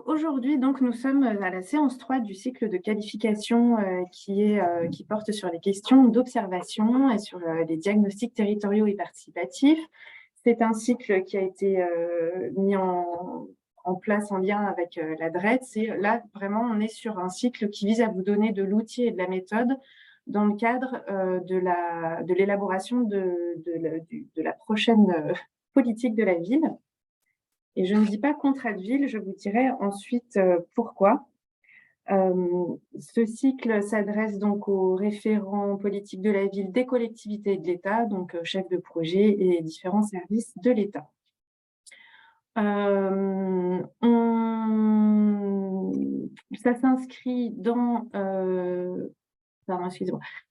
Aujourd'hui, donc, nous sommes à la séance 3 du cycle de qualification qui porte sur les questions d'observation et sur les diagnostics territoriaux et participatifs. C'est un cycle qui a été mis en place en lien avec la DREETS. Et là, vraiment, on est sur un cycle qui vise à vous donner de l'outil et de la méthode dans le cadre de l'élaboration de la prochaine politique de la ville. Et je ne dis pas contrat de ville, je vous dirai ensuite pourquoi. Ce cycle s'adresse donc aux référents politiques de la ville, des collectivités et de l'État, donc chefs de projet et différents services de l'État. Ça s'inscrit dans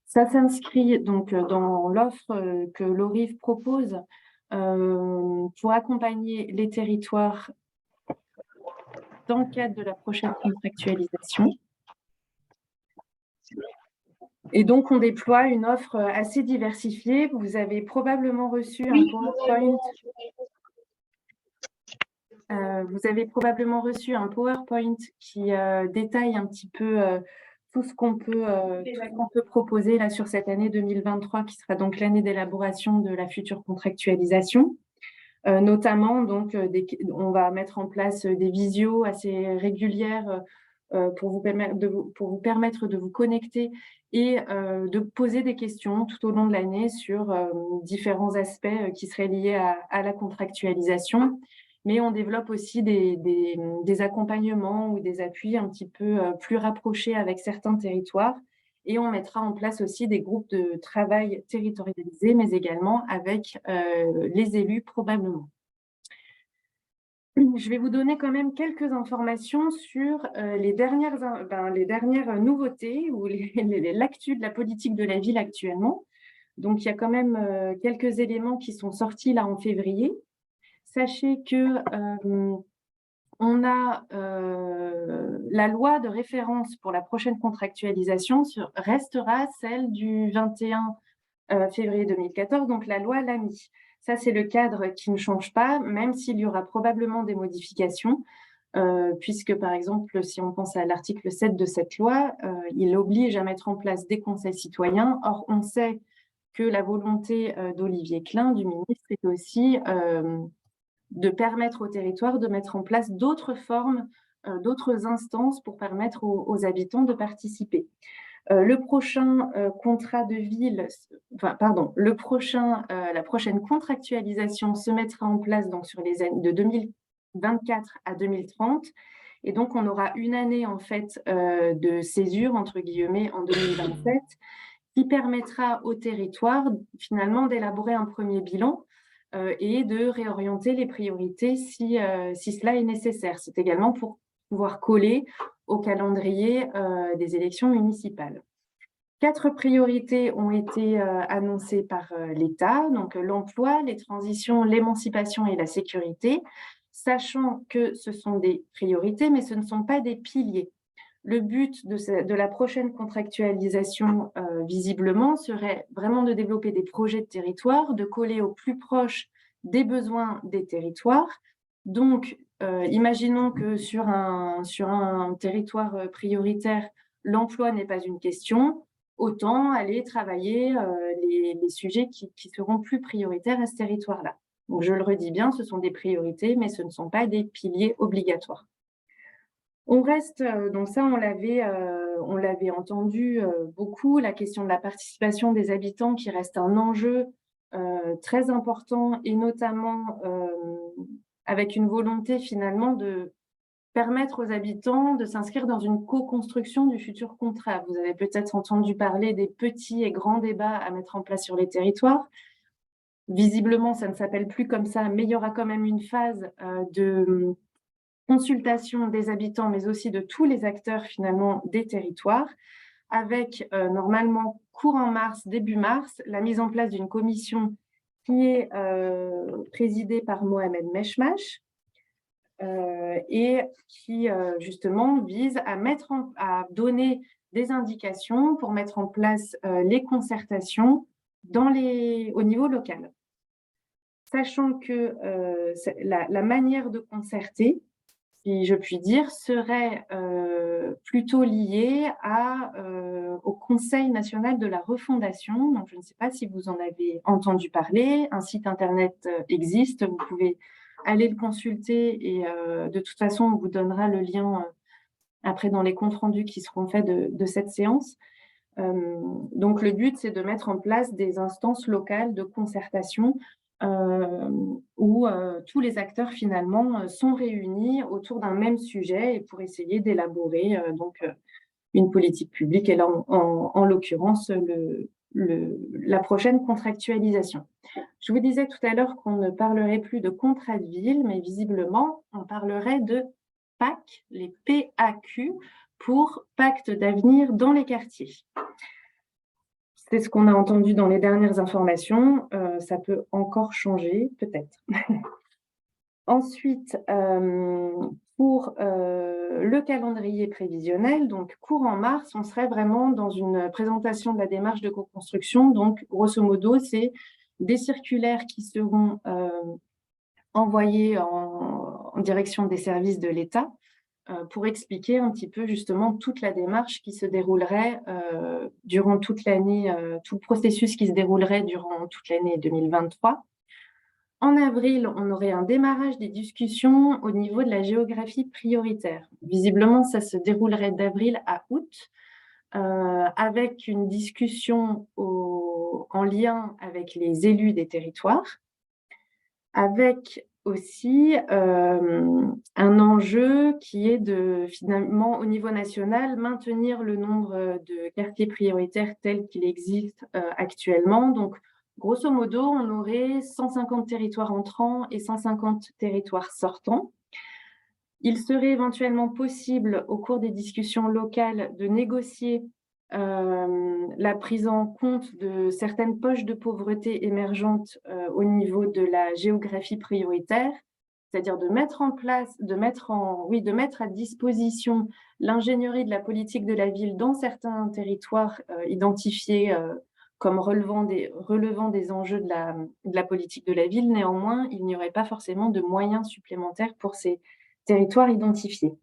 Ça s'inscrit donc dans l'offre que l'ORIV propose pour accompagner les territoires dans le cadre de la prochaine contractualisation. Et donc, on déploie une offre assez diversifiée. Vous avez probablement reçu un PowerPoint. Qui détaille un petit peu tout ce qu'on peut proposer là sur cette année 2023, qui sera donc l'année d'élaboration de la future contractualisation. Notamment, donc, on va mettre en place des visios assez régulières pour vous permettre de vous connecter et de poser des questions tout au long de l'année sur différents aspects qui seraient liés à la contractualisation. Mais on développe aussi des accompagnements ou des appuis un petit peu plus rapprochés avec certains territoires. Et on mettra en place aussi des groupes de travail territorialisés, mais également avec les élus probablement. Je vais vous donner quand même quelques informations sur les dernières nouveautés ou l'actu de la politique de la ville actuellement. Donc, il y a quand même quelques éléments qui sont sortis là en février. Sachez que on a la loi de référence pour la prochaine contractualisation restera celle du 21 février 2014, donc la loi Lamy. Ça, c'est le cadre qui ne change pas, même s'il y aura probablement des modifications, puisque, par exemple, si on pense à l'article 7 de cette loi, il oblige à mettre en place des conseils citoyens. Or, on sait que la volonté d'Olivier Klein, du ministre, est aussi de permettre au territoire de mettre en place d'autres formes, d'autres instances pour permettre aux habitants de participer. La prochaine contractualisation se mettra en place donc sur les années de 2024 à 2030. Et donc, on aura une année en fait de césure, entre guillemets, en 2027, qui permettra au territoire finalement d'élaborer un premier bilan et de réorienter les priorités si cela est nécessaire. C'est également pour pouvoir coller au calendrier des élections municipales. 4 priorités ont été annoncées par l'État, donc l'emploi, les transitions, l'émancipation et la sécurité, sachant que ce sont des priorités, mais ce ne sont pas des piliers. Le but de la prochaine contractualisation, visiblement, serait vraiment de développer des projets de territoire, de coller au plus proche des besoins des territoires. Donc, imaginons que sur un territoire prioritaire, l'emploi n'est pas une question, autant aller travailler les sujets qui seront plus prioritaires à ce territoire-là. Donc, je le redis bien, ce sont des priorités, mais ce ne sont pas des piliers obligatoires. On reste, donc ça, on l'avait entendu beaucoup, la question de la participation des habitants qui reste un enjeu très important et notamment avec une volonté finalement de permettre aux habitants de s'inscrire dans une co-construction du futur contrat. Vous avez peut-être entendu parler des petits et grands débats à mettre en place sur les territoires. Visiblement, ça ne s'appelle plus comme ça, mais il y aura quand même une phase de consultation des habitants, mais aussi de tous les acteurs finalement des territoires, avec normalement courant mars, début mars, la mise en place d'une commission qui est présidée par Mohamed Meshmash et qui justement vise à donner des indications pour mettre en place les concertations au niveau local. Sachant que la manière de concerter, si je puis dire, serait plutôt lié au Conseil national de la refondation. Donc, je ne sais pas si vous en avez entendu parler. Un site internet existe, vous pouvez aller le consulter et de toute façon, on vous donnera le lien après dans les comptes rendus qui seront faits de cette séance. Donc, le but, c'est de mettre en place des instances locales de concertation où tous les acteurs, finalement, sont réunis autour d'un même sujet et pour essayer d'élaborer une politique publique. Et là, en l'occurrence, la prochaine contractualisation. Je vous disais tout à l'heure qu'on ne parlerait plus de contrat de ville, mais visiblement, on parlerait de PAC, les PAQ, pour Pacte d'avenir dans les quartiers. C'est ce qu'on a entendu dans les dernières informations. Ça peut encore changer, peut-être. Ensuite, pour le calendrier prévisionnel, donc courant mars, on serait vraiment dans une présentation de la démarche de co-construction. Donc, grosso modo, c'est des circulaires qui seront envoyées en direction des services de l'État pour expliquer un petit peu justement toute la démarche qui se déroulerait durant toute l'année, tout le processus qui se déroulerait durant toute l'année 2023. En avril, on aurait un démarrage des discussions au niveau de la géographie prioritaire. Visiblement, ça se déroulerait d'avril à août, avec une discussion en lien avec les élus des territoires, avec aussi un enjeu qui est de, finalement, au niveau national, maintenir le nombre de quartiers prioritaires tels qu'il existe actuellement. Donc, grosso modo, on aurait 150 territoires entrants et 150 territoires sortants. Il serait éventuellement possible, au cours des discussions locales, de négocier la prise en compte de certaines poches de pauvreté émergentes au niveau de la géographie prioritaire, c'est-à-dire de mettre à disposition l'ingénierie de la politique de la ville dans certains territoires identifiés comme relevant des enjeux de la politique de la ville. Néanmoins, il n'y aurait pas forcément de moyens supplémentaires pour ces territoires identifiés.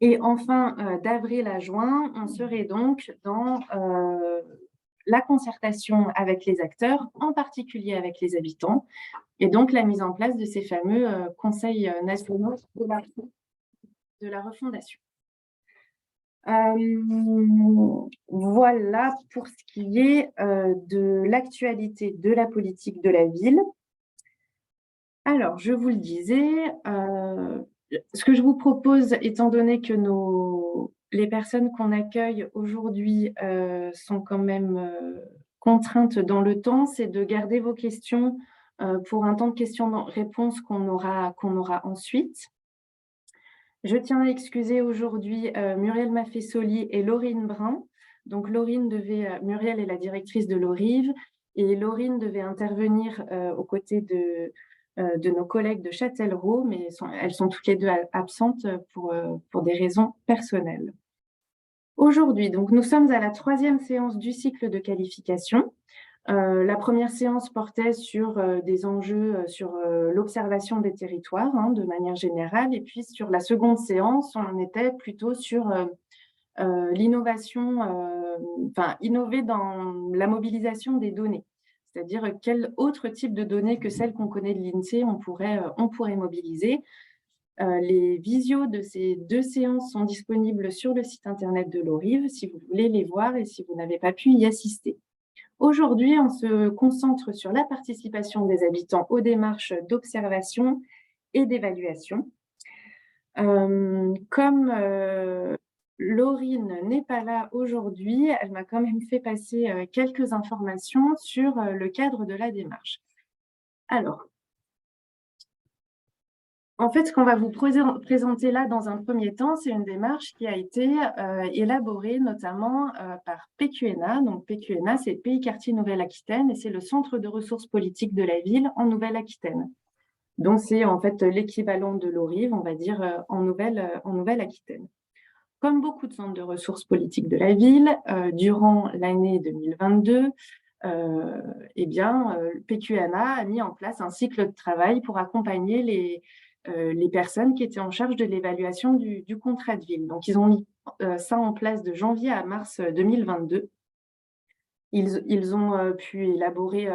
Et enfin, d'avril à juin, on serait donc dans la concertation avec les acteurs, en particulier avec les habitants, et donc la mise en place de ces fameux conseils nationaux de la refondation. Voilà pour ce qui est de l'actualité de la politique de la ville. Alors, je vous le disais, ce que je vous propose, étant donné que les personnes qu'on accueille aujourd'hui sont quand même contraintes dans le temps, c'est de garder vos questions pour un temps de questions-réponses qu'on aura ensuite. Je tiens à excuser aujourd'hui Muriel Maffesoli et Laurine Brun. Donc, Muriel est la directrice de l'ORIV et Laurine devait intervenir aux côtés de nos collègues de Châtellerault, mais elles sont toutes les deux absentes pour des raisons personnelles. Aujourd'hui, donc, nous sommes à la 3e séance du cycle de qualification. La première séance portait sur des enjeux sur l'observation des territoires de manière générale, et puis sur la seconde séance, on était plutôt sur l'innovation, innover dans la mobilisation des données. C'est-à-dire quel autre type de données que celles qu'on connaît de l'INSEE on pourrait mobiliser. Les visios de ces 2 séances sont disponibles sur le site internet de l'ORIV si vous voulez les voir et si vous n'avez pas pu y assister. Aujourd'hui, on se concentre sur la participation des habitants aux démarches d'observation et d'évaluation. Comme Laurine n'est pas là aujourd'hui, elle m'a quand même fait passer quelques informations sur le cadre de la démarche. Alors, en fait, ce qu'on va vous présenter là dans un premier temps, c'est une démarche qui a été élaborée notamment par PQNA. Donc PQNA, c'est Pays Quartier Nouvelle-Aquitaine et c'est le centre de ressources politiques de la ville en Nouvelle-Aquitaine. Donc c'est en fait l'équivalent de l'ORIV, on va dire, en Nouvelle-Aquitaine. Comme beaucoup de centres de ressources politiques de la ville, durant l'année 2022, PQNA a mis en place un cycle de travail pour accompagner les personnes qui étaient en charge de l'évaluation du contrat de ville. Donc, ils ont mis ça en place de janvier à mars 2022. Ils ont pu élaborer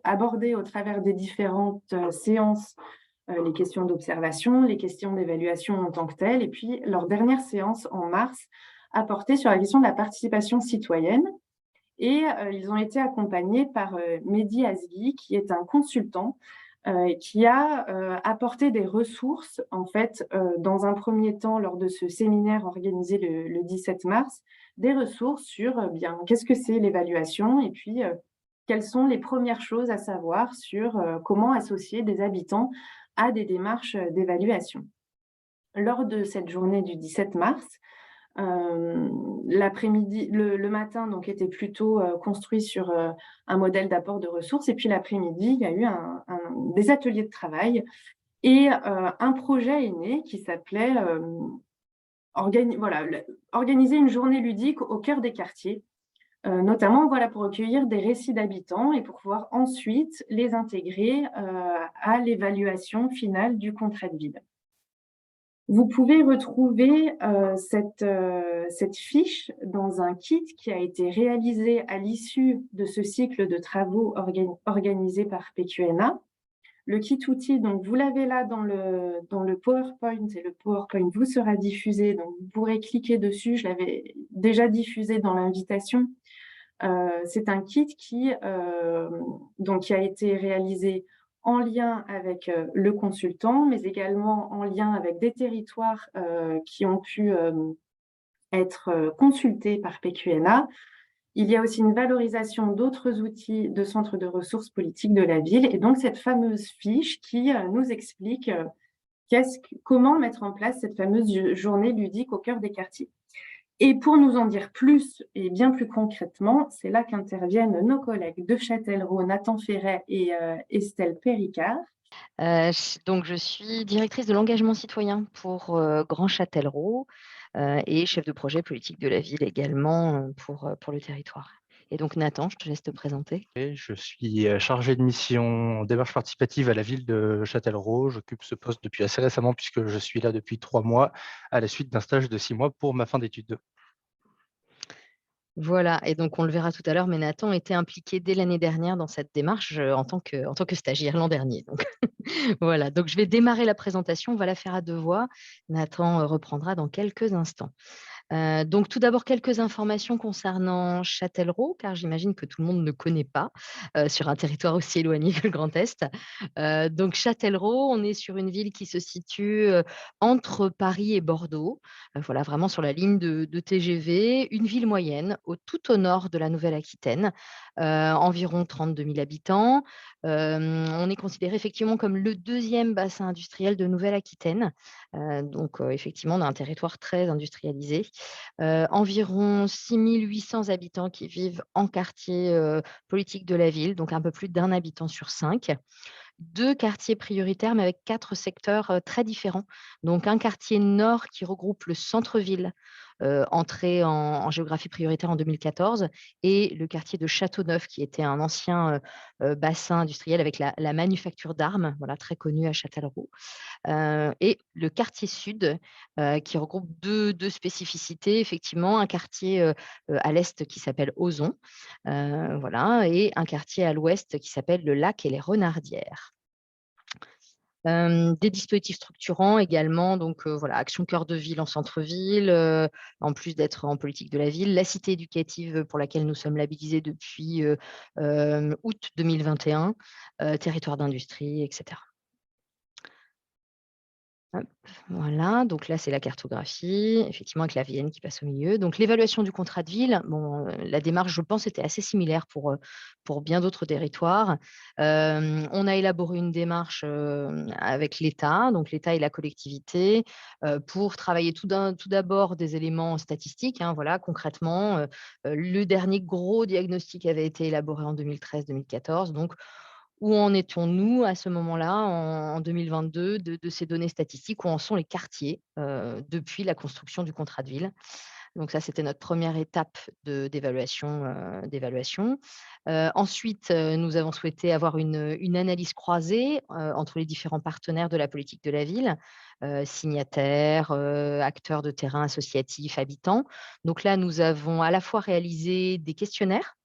aborder au travers des différentes séances les questions d'observation, les questions d'évaluation en tant que telles, et puis leur dernière séance en mars a porté sur la question de la participation citoyenne. Et ils ont été accompagnés par Mehdi Azghi, qui est un consultant qui a apporté des ressources, en fait, dans un premier temps, lors de ce séminaire organisé le 17 mars, des ressources sur bien qu'est-ce que c'est l'évaluation et puis quelles sont les premières choses à savoir sur comment associer des habitants à des démarches d'évaluation. Lors de cette journée du 17 mars, l'après-midi, le matin donc était plutôt construit sur un modèle d'apport de ressources, et puis l'après-midi, il y a eu des ateliers de travail et un projet est né qui s'appelait organiser une journée ludique au cœur des quartiers, notamment pour recueillir des récits d'habitants et pour pouvoir ensuite les intégrer à l'évaluation finale du contrat de ville. Vous pouvez retrouver cette fiche dans un kit qui a été réalisé à l'issue de ce cycle de travaux organisé par PQNA. Le kit outil, donc vous l'avez là dans le PowerPoint, et le PowerPoint vous sera diffusé, donc vous pourrez cliquer dessus. Je l'avais déjà diffusé dans l'invitation. C'est un kit qui a été réalisé en lien avec le consultant, mais également en lien avec des territoires qui ont pu être consultés par PQNA. Il y a aussi une valorisation d'autres outils de centres de ressources politiques de la ville, et donc cette fameuse fiche qui nous explique comment mettre en place cette fameuse journée ludique au cœur des quartiers. Et pour nous en dire plus et bien plus concrètement, c'est là qu'interviennent nos collègues de Châtellerault, Nathan Ferret et Estelle Péricard. Donc je suis directrice de l'engagement citoyen pour, Grand Châtellerault, et chef de projet politique de la ville également, pour le territoire. Et donc Nathan, je te laisse te présenter. Et je suis chargé de mission en démarche participative à la ville de Châtellerault. J'occupe ce poste depuis assez récemment puisque je suis là depuis 3 mois à la suite d'un stage de 6 mois pour ma fin d'études. Voilà, et donc on le verra tout à l'heure, mais Nathan était impliqué dès l'année dernière dans cette démarche, en tant que stagiaire l'an dernier. Donc voilà, donc je vais démarrer la présentation, on va la faire à 2 voix. Nathan, reprendra dans quelques instants. Donc tout d'abord, quelques informations concernant Châtellerault, car j'imagine que tout le monde ne connaît pas, sur un territoire aussi éloigné que le Grand Est. Donc Châtellerault, on est sur une ville qui se situe, entre Paris et Bordeaux, voilà, vraiment sur la ligne de TGV, une ville moyenne, tout au nord de la Nouvelle-Aquitaine, environ 32 000 habitants. On est considéré effectivement comme le deuxième bassin industriel de Nouvelle-Aquitaine, donc effectivement, on a un territoire très industrialisé. Environ 6 800 habitants qui vivent en quartier politique de la ville, donc un peu plus d'1 habitant sur 5. 2 quartiers prioritaires, mais avec 4 secteurs très différents. Donc un quartier nord qui regroupe le centre-ville, entré en géographie prioritaire en 2014, et le quartier de Châteauneuf, qui était un ancien bassin industriel avec la manufacture d'armes, voilà, très connue à Châtellerault. Et le quartier sud, qui regroupe deux spécificités, effectivement, un quartier à l'est qui s'appelle Ozon, voilà, et un quartier à l'ouest qui s'appelle le Lac et les Renardières. Des dispositifs structurants également, donc voilà, action cœur de ville en centre-ville, en plus d'être en politique de la ville, la cité éducative pour laquelle nous sommes labellisés depuis août 2021, territoire d'industrie, etc. Hop, voilà, donc là, c'est la cartographie, effectivement, avec la Vienne qui passe au milieu. Donc l'évaluation du contrat de ville, bon, la démarche, je pense, était assez similaire pour bien d'autres territoires. On a élaboré une démarche, avec l'État, donc l'État et la collectivité, pour travailler tout d'abord des éléments statistiques, hein, voilà, concrètement, le dernier gros diagnostic avait été élaboré en 2013-2014, donc où en étions-nous à ce moment-là, en 2022, de ces données statistiques? Où en sont les quartiers, depuis la construction du contrat de ville? Donc ça, c'était notre première étape d'évaluation. Ensuite, nous avons souhaité avoir une analyse croisée entre les différents partenaires de la politique de la ville, signataires, acteurs de terrain associatifs, habitants. Donc là, nous avons à la fois réalisé des questionnaires,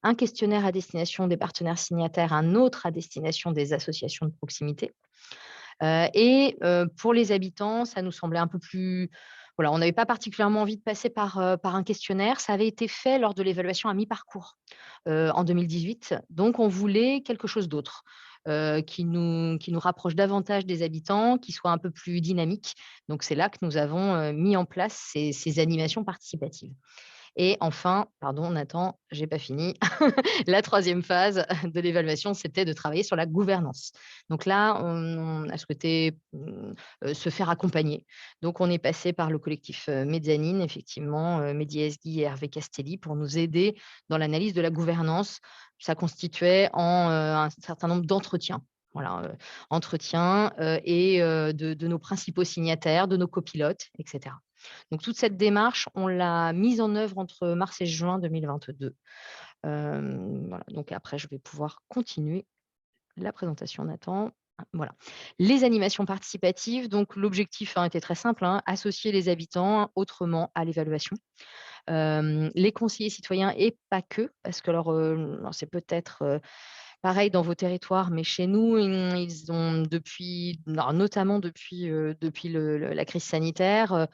un questionnaire à destination des partenaires signataires, un autre à destination des associations de proximité. Pour les habitants, ça nous semblait un peu plus, voilà, on n'avait pas particulièrement envie de passer par un questionnaire. Ça avait été fait lors de l'évaluation à mi-parcours, en 2018. Donc on voulait quelque chose d'autre, qui nous rapproche davantage des habitants, qui soit un peu plus dynamique. Donc c'est là que nous avons, mis en place ces animations participatives. Et enfin, pardon Nathan, j'ai pas fini. La troisième phase de l'évaluation, c'était de travailler sur la gouvernance. Donc là, on a souhaité, se faire accompagner. Donc on est passé par le collectif, Mezzanine, effectivement, Mehdi Ezghi et Hervé Castelli pour nous aider dans l'analyse de la gouvernance. Ça constituait en, un certain nombre d'entretiens. Voilà, entretiens, de nos principaux signataires, de nos copilotes, et cetera. Donc toute cette démarche, on l'a mise en œuvre entre mars et juin 2022. Voilà, donc après je vais pouvoir continuer la présentation, Nathan. Voilà. Les animations participatives, donc l'objectif, était très simple, associer les habitants autrement à l'évaluation. Les conseillers citoyens et pas que, parce que alors c'est peut-être, pareil dans vos territoires, mais chez nous, ils ont depuis, alors notamment depuis la crise sanitaire,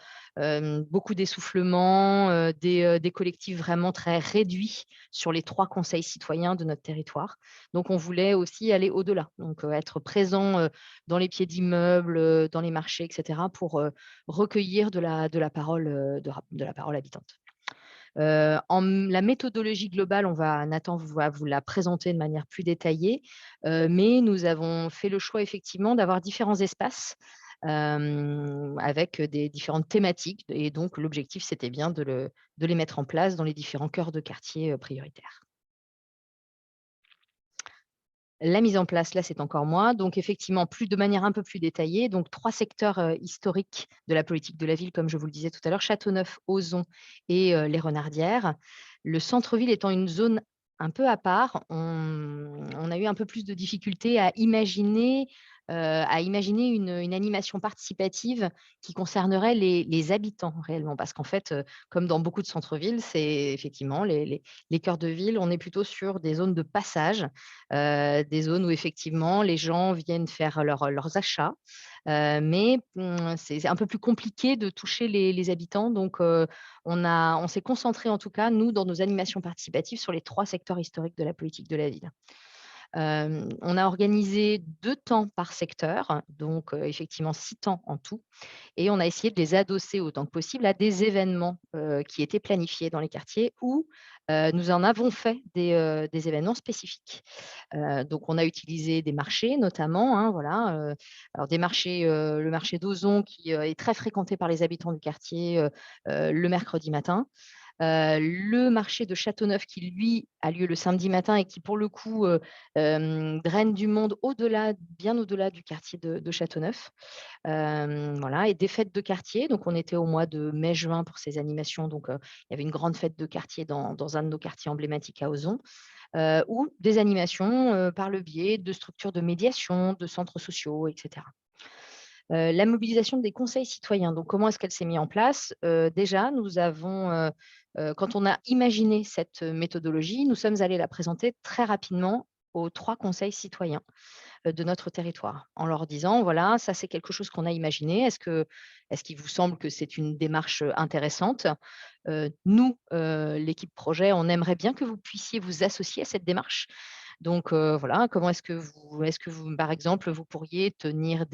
beaucoup d'essoufflement, des collectifs vraiment très réduits sur les 3 conseils citoyens de notre territoire. Donc on voulait aussi aller au-delà, donc être présent, dans les pieds d'immeubles, dans les marchés, et cetera, pour recueillir de la parole, de la parole habitante. La méthodologie globale, Nathan va vous la présenter de manière plus détaillée, mais nous avons fait le choix effectivement d'avoir différents espaces, avec des différentes thématiques, et donc l'objectif, c'était bien de les mettre en place dans les différents cœurs de quartier, prioritaires. La mise en place, là, c'est encore moi. Donc effectivement, de manière un peu plus détaillée, donc 3 secteurs, historiques de la politique de la ville, comme je vous le disais tout à l'heure, Châteauneuf, Ozon et les Renardières. Le centre-ville étant une zone un peu à part, on a eu un peu plus de difficultés à imaginer une animation participative qui concernerait les habitants réellement. Parce qu'en fait, comme dans beaucoup de centres-villes, c'est effectivement les cœurs de ville, on est plutôt sur des zones de passage, des zones où effectivement les gens viennent faire leurs achats, mais c'est un peu plus compliqué de toucher les habitants. Donc on s'est concentré en tout cas, nous, dans nos animations participatives, sur les 3 secteurs historiques de la politique de la ville. On a organisé 2 temps par secteur, donc effectivement 6 temps en tout, et on a essayé de les adosser autant que possible à des événements, qui étaient planifiés dans les quartiers, ou nous en avons fait des événements spécifiques. Donc on a utilisé des marchés notamment, voilà, alors des marchés, le marché d'Ozon qui est très fréquenté par les habitants du quartier, le mercredi matin. Le marché de Châteauneuf qui, lui, a lieu le samedi matin et qui, pour le coup, draine du monde bien au-delà du quartier de Châteauneuf. Voilà, et des fêtes de quartier. Donc on était au mois de mai-juin pour ces animations. Donc il y avait une grande fête de quartier dans un de nos quartiers emblématiques à Ozon. Ou des animations, par le biais de structures de médiation, de centres sociaux, et cetera. La mobilisation des conseils citoyens, donc comment est-ce qu'elle s'est mise en place? Déjà, nous avons, quand on a imaginé cette méthodologie, nous sommes allés la présenter très rapidement aux 3 conseils citoyens, de notre territoire, en leur disant: «Voilà, ça c'est quelque chose qu'on a imaginé. Est-ce qu'il vous semble que c'est une démarche, intéressante? Nous, l'équipe projet, on aimerait bien que vous puissiez vous associer à cette démarche. Donc voilà, comment est-ce que vous, par exemple, vous pourriez tenir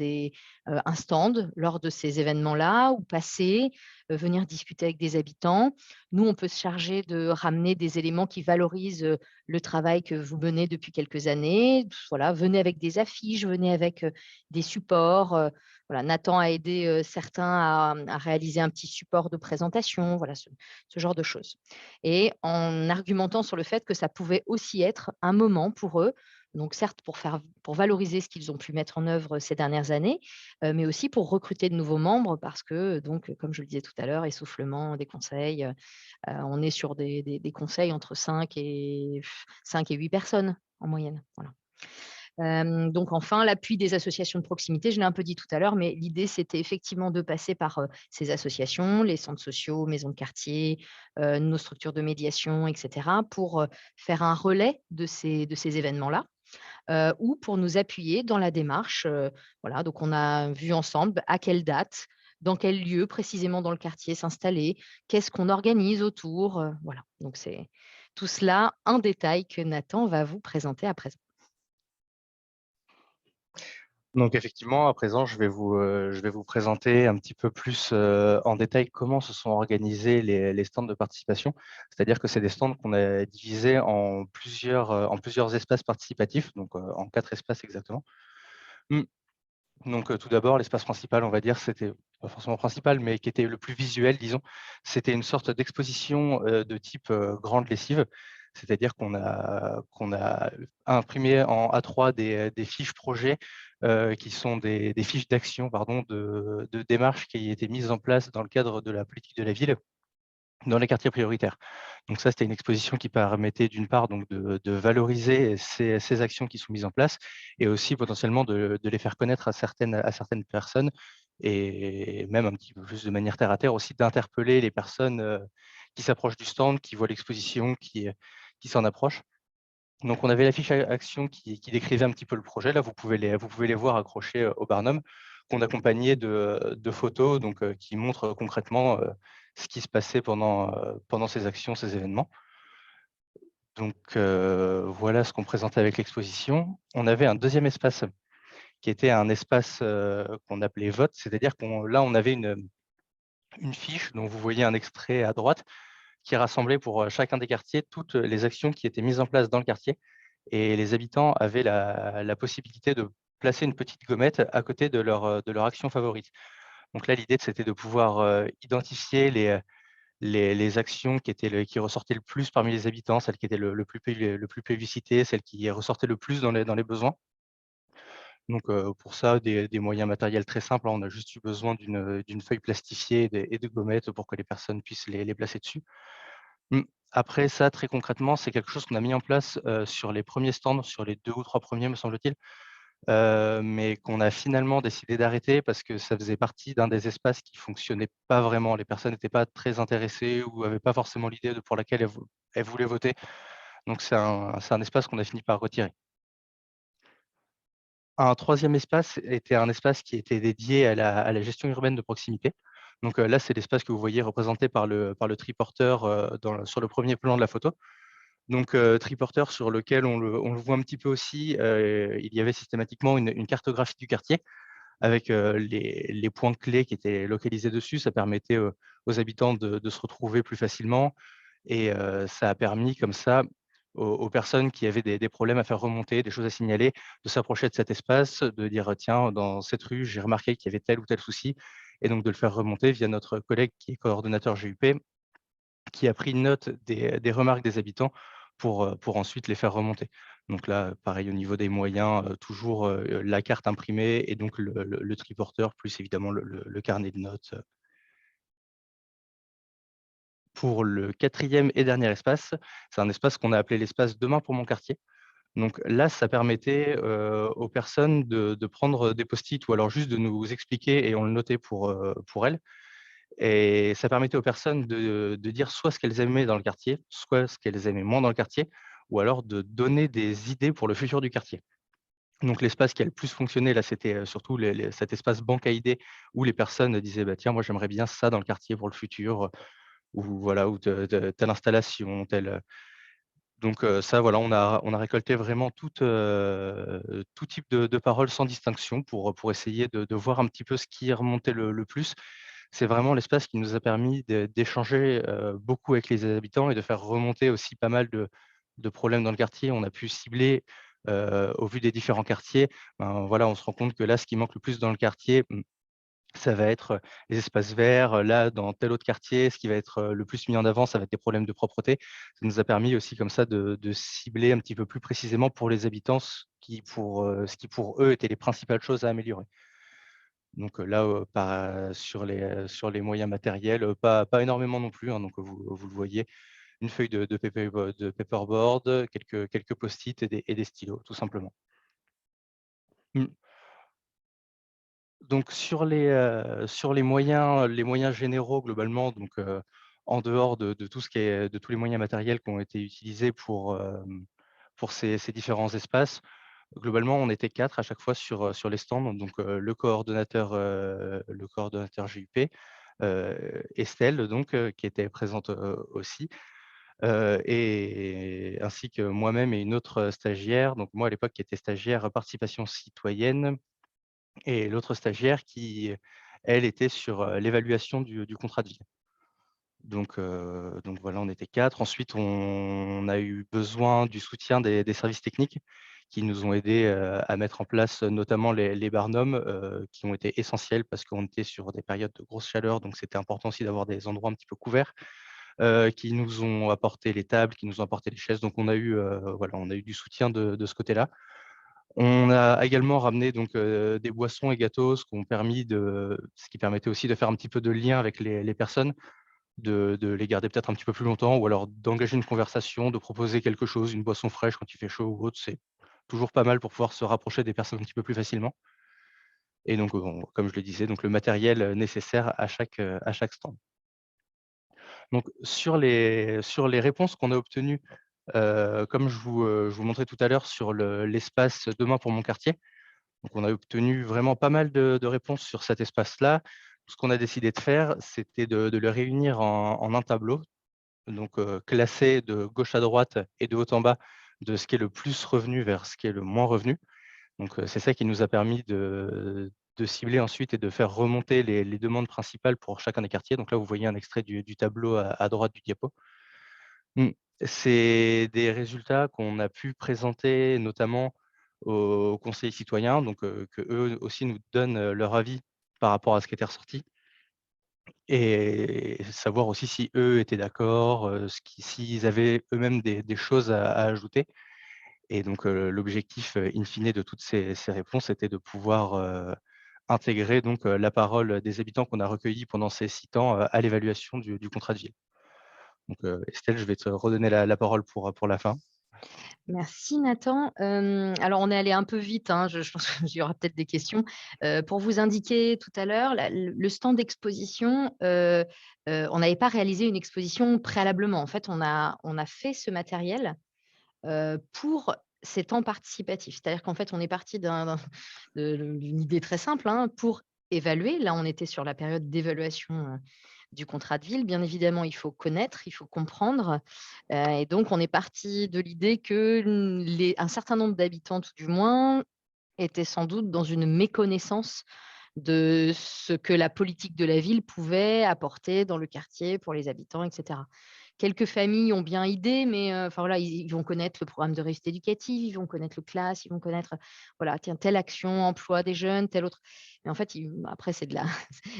un stand lors de ces événements-là, ou passer, venir discuter avec des habitants. Nous, on peut se charger de ramener des éléments qui valorisent, le travail que vous menez depuis quelques années. Voilà, venez avec des affiches, venez avec, des supports, voilà, Nathan a aidé, certains à réaliser un petit support de présentation, voilà, ce genre de choses. Et en argumentant sur le fait que ça pouvait aussi être un moment pour eux, Donc certes pour valoriser ce qu'ils ont pu mettre en œuvre ces dernières années, mais aussi pour recruter de nouveaux membres parce que donc, comme je le disais tout à l'heure, essoufflement, des conseils, on est sur des conseils entre 5 et 8 personnes en moyenne, voilà. Donc enfin, l'appui des associations de proximité, je l'ai un peu dit tout à l'heure, mais l'idée, c'était effectivement de passer par, ces associations, les centres sociaux, maisons de quartier, nos structures de médiation et cetera, pour, faire un relais de ces événements-là, ou pour nous appuyer dans la démarche, voilà, donc on a vu ensemble à quelle date, dans quel lieu précisément dans le quartier s'installer, qu'est-ce qu'on organise autour, voilà. Donc c'est tout cela, un détail que Nathan va vous présenter à présent. Donc effectivement, à présent, je vais vous présenter un petit peu plus, en détail comment se sont organisés les stands de participation. C'est-à-dire que c'est des stands qu'on a divisés en plusieurs espaces participatifs, donc, en 4 espaces exactement. Mmh. Donc, tout d'abord, l'espace principal, on va dire, c'était pas forcément principal, mais qui était le plus visuel, disons. C'était une sorte d'exposition, de type, grande lessive. C'est-à-dire qu'on a imprimé en A3 des fiches projets, qui sont des fiches d'action, pardon, de démarches qui étaient mises en place dans le cadre de la politique de la ville, dans les quartiers prioritaires. Donc ça, c'était une exposition qui permettait d'une part donc de valoriser ces actions qui sont mises en place et aussi potentiellement de les faire connaître à certaines personnes et même un petit peu plus de manière terre à terre aussi d'interpeller les personnes, qui s'approchent du stand, qui voient l'exposition, qui s'en approchent. Donc on avait la fiche a action qui décrivait un petit peu le projet. Là, vous pouvez les voir accrochés, au Barnum, qu'on accompagnait de photos donc qui montrent concrètement, ce qui se passait pendant ces actions, ces événements. Donc voilà ce qu'on présentait avec l'exposition. On avait un deuxième espace qui était un espace, qu'on appelait vote, c'est-à-dire on avait une fiche dont vous voyez un extrait à droite qui rassemblait pour, chacun des quartiers toutes les actions qui étaient mises en place dans le quartier et les habitants avaient la possibilité de placer une petite gommette à côté de leur action favorite. Donc là, l'idée, c'était de pouvoir, identifier les actions qui ressortaient le plus parmi les habitants, celles qui étaient le plus plébiscitées, celles qui ressortaient le plus dans les besoins. Donc, pour ça, des moyens matériels très simples, hein. On a juste eu besoin d'une feuille plastifiée et de gommettes pour que les personnes puissent les placer dessus. Mmh. Après ça, très concrètement, c'est quelque chose qu'on a mis en place, sur les premiers stands, sur les 2 ou 3 premiers, me semble-t-il, mais qu'on a finalement décidé d'arrêter parce que ça faisait partie d'un des espaces qui fonctionnait pas vraiment. Les personnes n'étaient pas très intéressées ou avaient pas forcément l'idée pour laquelle elles voulaient voter. Donc c'est un espace qu'on a fini par retirer. Un troisième espace était un espace qui était dédié à la gestion urbaine de proximité. Donc, là, c'est l'espace que vous voyez représenté par le triporteur, sur le premier plan de la photo. Donc, triporteur sur lequel on le voit un petit peu aussi, il y avait systématiquement une cartographie du quartier avec, les points clés qui étaient localisés dessus. Ça permettait, aux habitants de se retrouver plus facilement et ça a permis comme ça aux personnes qui avaient des problèmes à faire remonter, des choses à signaler, de s'approcher de cet espace, de dire: «Tiens, dans cette rue, j'ai remarqué qu'il y avait tel ou tel souci» et donc de le faire remonter via notre collègue qui est coordonnateur GUP, qui a pris note des remarques des habitants pour ensuite les faire remonter. Donc là, pareil au niveau des moyens, toujours, la carte imprimée et donc le triporteur plus évidemment le carnet de notes. Pour le quatrième et dernier espace, c'est un espace qu'on a appelé l'espace «Demain pour mon quartier». Donc là, ça permettait, aux personnes de prendre des post-it ou alors juste de nous expliquer et on le notait pour elles et ça permettait aux personnes de dire soit ce qu'elles aimaient dans le quartier, soit ce qu'elles aimaient moins dans le quartier ou alors de donner des idées pour le futur du quartier. Donc l'espace qui a le plus fonctionné là, c'était, surtout cet espace banque à idées où les personnes disaient: «Bah, tiens, moi j'aimerais bien ça dans le quartier pour le futur», ou voilà, ou telle installation, telle, donc ça voilà, on a récolté vraiment tout type de paroles sans distinction pour essayer de voir un petit peu ce qui remontait le plus. C'est vraiment l'espace qui nous a permis d'échanger, beaucoup avec les habitants et de faire remonter aussi pas mal de problèmes dans le quartier. On a pu cibler, au vu des différents quartiers, ben, voilà, on se rend compte que là, ce qui manque le plus dans le quartier, Ça va être les espaces verts. Là, dans tel autre quartier, ce qui va être le plus mis en avant, ça va être des problèmes de propreté. Ça nous a permis aussi comme ça de cibler un petit peu plus précisément pour les habitants ce qui pour eux étaient les principales choses à améliorer. Donc là, sur les moyens matériels, pas énormément non plus, hein, donc vous le voyez, une feuille de paperboard, quelques post-it et des stylos, tout simplement. Mmh. Donc sur les moyens généraux globalement, donc en dehors de tout ce qui est de tous les moyens matériels qui ont été utilisés pour ces différents espaces, globalement, on était 4 à chaque fois sur les stands, donc le coordonnateur GUP, Estelle donc qui était présente, aussi, et ainsi que moi-même et une autre stagiaire. Donc moi, à l'époque, qui était stagiaire participation citoyenne et l'autre stagiaire qui, elle, était sur, l'évaluation du contrat de ville. Donc voilà, on était 4. Ensuite, on a eu besoin du soutien des services techniques qui nous ont aidés, à mettre en place, notamment les barnums, qui ont été essentiels parce qu'on était sur des périodes de grosse chaleur, donc c'était important aussi d'avoir des endroits un petit peu couverts, qui nous ont apporté les tables, qui nous ont apporté les chaises. Donc on a eu, voilà, on a eu du soutien de ce côté-là. On a également ramené donc, des boissons et gâteaux, ce qui permettait aussi de faire un petit peu de lien avec les personnes, de les garder peut-être un petit peu plus longtemps ou alors d'engager une conversation, de proposer quelque chose, une boisson fraîche quand il fait chaud ou autre. C'est toujours pas mal pour pouvoir se rapprocher des personnes un petit peu plus facilement et donc, comme je le disais, donc le matériel, nécessaire à chaque stand. Donc sur les réponses qu'on a obtenues, comme je vous montrais tout à l'heure sur l'espace «Demain pour mon quartier», donc on a obtenu vraiment pas mal de réponses sur cet espace-là. Ce qu'on a décidé de faire, c'était de le réunir en un tableau, donc classé de gauche à droite et de haut en bas, de ce qui est le plus revenu vers ce qui est le moins revenu. Donc c'est ça qui nous a permis de cibler ensuite et de faire remonter les demandes principales pour chacun des quartiers. Donc là, vous voyez un extrait du tableau à droite du diapo. Mmh. C'est des résultats qu'on a pu présenter notamment aux conseillers citoyens, donc qu'eux aussi nous donnent, leur avis par rapport à ce qui était ressorti et savoir aussi si eux étaient d'accord, s'ils avaient eux-mêmes des choses à ajouter et donc l'objectif, in fine de toutes ces réponses était de pouvoir, intégrer donc la parole des habitants qu'on a recueillis pendant ces 6 temps, à l'évaluation du contrat de ville. Donc Estelle, je vais te redonner la parole pour la fin. Merci Nathan. Alors on est allé un peu vite, hein, je pense qu'il y aura peut-être des questions. Pour vous indiquer tout à l'heure, le stand d'exposition, on n'avait pas réalisé une exposition préalablement. En fait, on a fait ce matériel, pour ces temps participatifs. C'est-à-dire qu'en fait, on est parti d'une idée très simple, hein, pour évaluer. Là, on était sur la période d'évaluation, du contrat de ville. Bien évidemment, il faut connaître, il faut comprendre, et donc on est parti de l'idée que un certain nombre d'habitants, tout du moins, étaient sans doute dans une méconnaissance de ce que la politique de la ville pouvait apporter dans le quartier pour les habitants, et cetera. Quelques familles ont bien idée, mais enfin voilà, ils vont connaître le programme de réussite éducative, ils vont connaître le CLAS, ils vont connaître, voilà, tiens, telle action emploi des jeunes, telle autre. Mais en fait, après c'est de la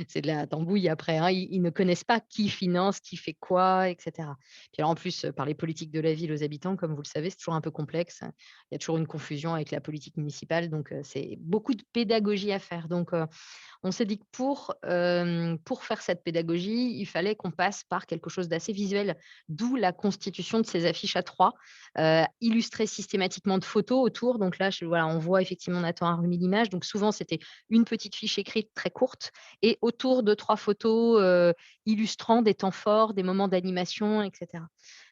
c'est de la tambouille après, hein. Ils ne connaissent pas qui finance, qui fait quoi, et cetera. Puis alors en plus, parler politique de la ville aux habitants, comme vous le savez, c'est toujours un peu complexe. Il y a toujours une confusion avec la politique municipale, donc c'est beaucoup de pédagogie à faire. Donc on s'est dit que pour faire cette pédagogie, il fallait qu'on passe par quelque chose d'assez visuel, d'où la constitution de ces affiches A3, illustrées systématiquement de photos autour. Donc là, voilà, on voit effectivement Nathan a remis l'image. Donc souvent, c'était une petite fiche écrite très courte et autour de 3 photos, illustrant des temps forts, des moments d'animation, et cetera.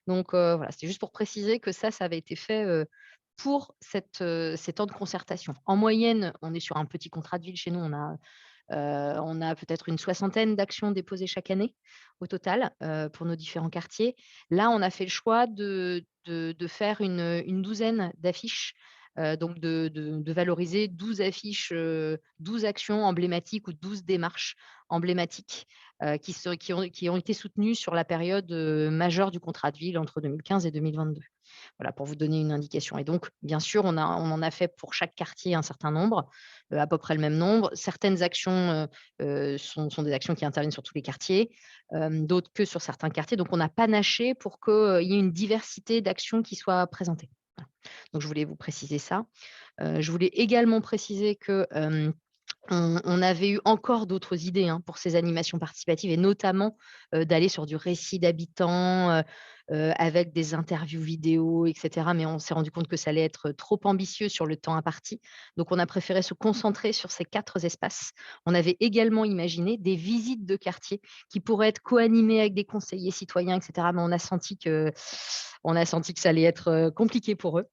Donc voilà, c'était juste pour préciser que ça avait été fait, pour ces temps de concertation. En moyenne, on est sur un petit contrat de ville chez nous, on a peut-être une soixantaine d'actions déposées chaque année au total, pour nos différents quartiers. Là, on a fait le choix de faire une douzaine d'affiches, donc de valoriser 12 affiches, 12 actions emblématiques ou 12 démarches emblématiques, qui ont été soutenues sur la période, majeure du contrat de ville entre 2015 et 2022. Voilà, pour vous donner une indication. Et donc, bien sûr, on en a fait pour chaque quartier un certain nombre, à peu près le même nombre. Certaines actions sont des actions qui interviennent sur tous les quartiers, d'autres que sur certains quartiers. Donc, on a panaché pour qu'il y ait une diversité d'actions qui soient présentées. Voilà. Donc, je voulais vous préciser ça. Je voulais également préciser que on avait eu encore d'autres idées, hein, pour ces animations participatives et notamment, d'aller sur du récit d'habitants, avec des interviews vidéo et cetera. Mais on s'est rendu compte que ça allait être trop ambitieux sur le temps imparti. Donc on a préféré se concentrer sur ces 4 espaces. On avait également imaginé des visites de quartier qui pourraient être co-animées avec des conseillers citoyens et cetera. Mais on a senti que ça allait être, compliqué pour eux.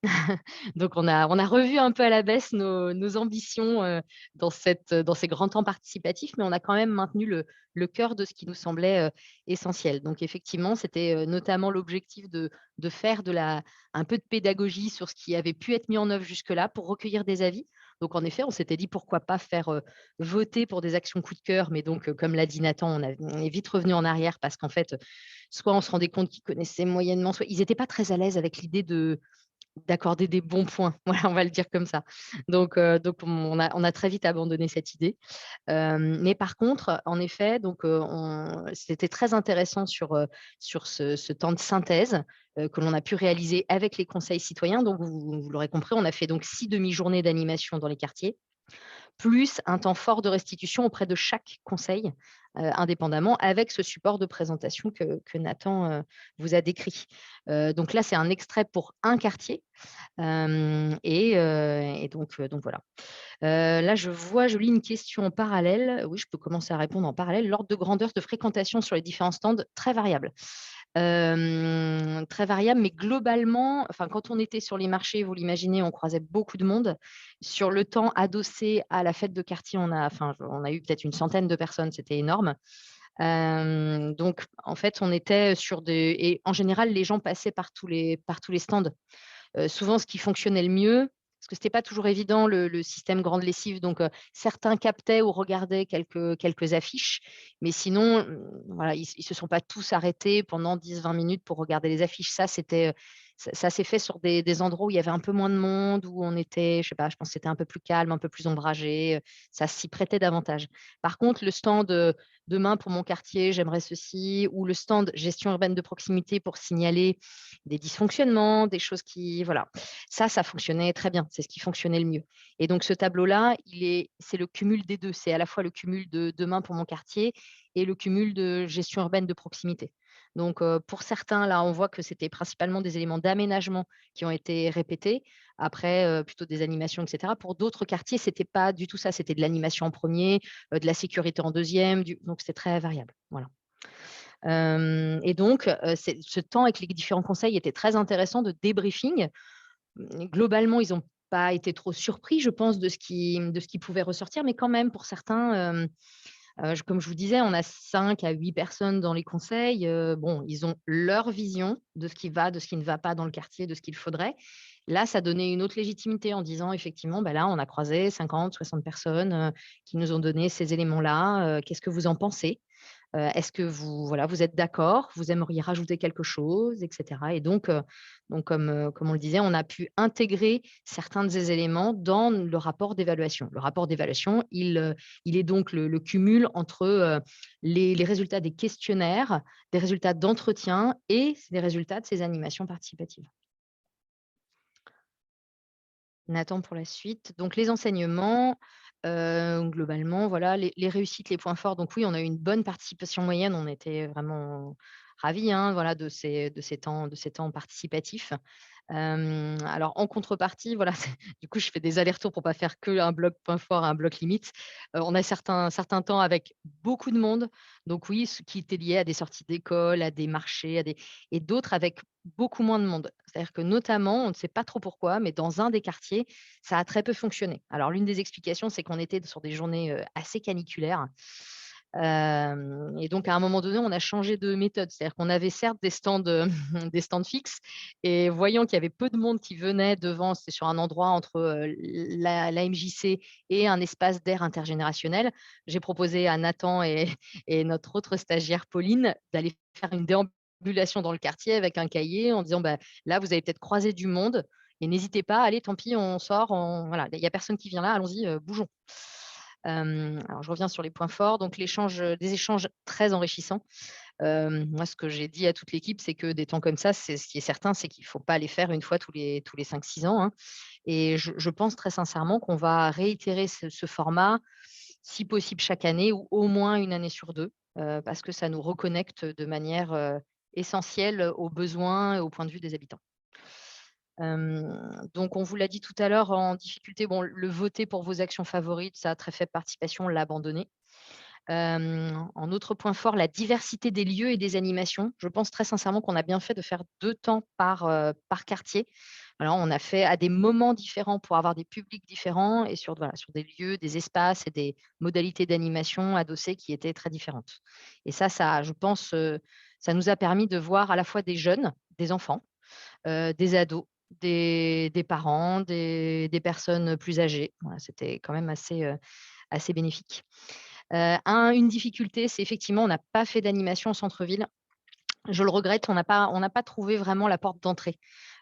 Donc on a revu un peu à la baisse nos ambitions, dans ces grands temps participatifs, mais on a quand même maintenu le cœur de ce qui nous semblait, essentiel. Donc effectivement, c'était, notamment l'objectif de faire un peu de pédagogie sur ce qui avait pu être mis en œuvre jusque-là pour recueillir des avis. Donc en effet, on s'était dit pourquoi pas faire, voter pour des actions coup de cœur, mais donc, comme l'a dit Nathan, on est vite revenu en arrière parce qu'en fait, soit on se rendait compte qu'ils connaissaient moyennement, soit ils n'étaient pas très à l'aise avec l'idée d'accorder des bons points. Voilà, on va le dire comme ça. Donc on a très vite abandonné cette idée. Mais par contre, en effet, donc c'était très intéressant sur ce temps de synthèse, que l'on a pu réaliser avec les conseils citoyens. Donc vous l'aurez compris, on a fait donc 6 demi-journées d'animation dans les quartiers, plus un temps fort de restitution auprès de chaque conseil, indépendamment, avec ce support de présentation que Nathan, vous a décrit. Donc là, c'est un extrait pour un quartier, et donc voilà. Là, je lis une question en parallèle. Oui, je peux commencer à répondre en parallèle. L'ordre de grandeur de fréquentation sur les différents stands, très variable. Très variable, mais globalement, enfin, quand on était sur les marchés, vous l'imaginez, on croisait beaucoup de monde. Sur le temps adossé à la fête de quartier, on a eu peut-être une centaine de personnes, c'était énorme. Donc en fait, on était sur des et en général, les gens passaient par tous les stands. Souvent, ce qui fonctionnait le mieux, parce que ce n'était pas toujours évident le système grande lessive, donc certains captaient ou regardaient quelques affiches, mais sinon, voilà, ils ne se sont pas tous arrêtés pendant 10-20 minutes pour regarder les affiches. Ça s'est fait sur des endroits où il y avait un peu moins de monde, où on était, je sais pas, je pense que c'était un peu plus calme, un peu plus ombragé, ça s'y prêtait davantage. Par contre, le stand, «Demain pour mon quartier, j'aimerais ceci» ou le stand «Gestion urbaine de proximité» pour signaler des dysfonctionnements, des choses qui voilà. Ça fonctionnait très bien, c'est ce qui fonctionnait le mieux. Et donc ce tableau-là, c'est le cumul des 2. C'est à la fois le cumul de «Demain pour mon quartier» et le cumul de gestion urbaine de proximité. Donc pour certains, là, on voit que c'était principalement des éléments d'aménagement qui ont été répétés. Après, plutôt des animations et cetera. Pour d'autres quartiers, c'était pas du tout ça, c'était de l'animation en premier, de la sécurité en deuxième, donc c'était très variable. Voilà. Et donc, ce temps avec les différents conseils était très intéressant de débriefing. Globalement, ils n'ont pas été trop surpris, je pense, de ce qui pouvait ressortir, mais quand même pour certains, comme je vous disais, on a 5 à 8 personnes dans les conseils, bon, ils ont leur vision de ce qui va, de ce qui ne va pas dans le quartier, de ce qu'il faudrait. Là, ça donnait une autre légitimité en disant effectivement, bah, là, on a croisé 50-60 personnes, qui nous ont donné ces éléments-là, qu'est-ce que vous en pensez? Est-ce que vous êtes d'accord? Vous aimeriez rajouter quelque chose? Et cetera. Et donc comme on le disait, on a pu intégrer certains de ces éléments dans le rapport d'évaluation. Le rapport d'évaluation, il est donc le cumul entre, les résultats des questionnaires, des résultats d'entretien et des résultats de ces animations participatives. Nathan pour la suite. Donc les enseignements, globalement, voilà, les réussites, les points forts. Donc oui, on a eu une bonne participation moyenne. On était vraiment ravis, hein, voilà, de ces temps participatifs. Alors en contrepartie, voilà, du coup, je fais des allers-retours pour pas faire qu'un bloc point fort, un bloc limite. On a certains temps avec beaucoup de monde. Donc oui, ce qui était lié à des sorties d'école, à des marchés, et d'autres avec beaucoup moins de monde. C'est-à-dire que notamment, on ne sait pas trop pourquoi, mais dans un des quartiers, ça a très peu fonctionné. Alors l'une des explications, c'est qu'on était sur des journées, assez caniculaires. Et donc à un moment donné, on a changé de méthode. C'est-à-dire qu'on avait certes des stands, des stands fixes, et voyant qu'il y avait peu de monde qui venait devant, c'était sur un endroit entre, la MJC et un espace d'air intergénérationnel. J'ai proposé à Nathan et notre autre stagiaire Pauline d'aller faire une déambulation déambulation dans le quartier avec un cahier en disant, bah, là, vous avez peut-être croisé du monde et n'hésitez pas, allez, tant pis, on sort, voilà, il n'y a personne qui vient là, allons-y, bougeons. Alors, je reviens sur les points forts. Donc, des échanges très enrichissants. Moi, ce que j'ai dit à toute l'équipe, c'est que des temps comme ça, ce qui est certain, c'est qu'il ne faut pas les faire une fois tous les 5-6 ans, hein. Et je pense très sincèrement qu'on va réitérer ce format, si possible chaque année ou au moins une année sur 2, parce que ça nous reconnecte de manière, essentielle aux besoins et aux points de vue des habitants. Donc on vous l'a dit tout à l'heure en difficulté, bon, le voter pour vos actions favorites, ça a très faible participation, on l'a abandonné. En autre point fort, la diversité des lieux et des animations. Je pense très sincèrement qu'on a bien fait de faire 2 temps par quartier. Alors, on a fait à des moments différents pour avoir des publics différents et sur des lieux, des espaces et des modalités d'animation adossées qui étaient très différentes. Et ça, je pense, ça nous a permis de voir à la fois des jeunes, des enfants, des ados, des parents, des personnes plus âgées. Voilà, c'était quand même assez bénéfique. Une difficulté, c'est effectivement, on n'a pas fait d'animation en centre-ville. Je le regrette, on n'a pas trouvé vraiment la porte d'entrée.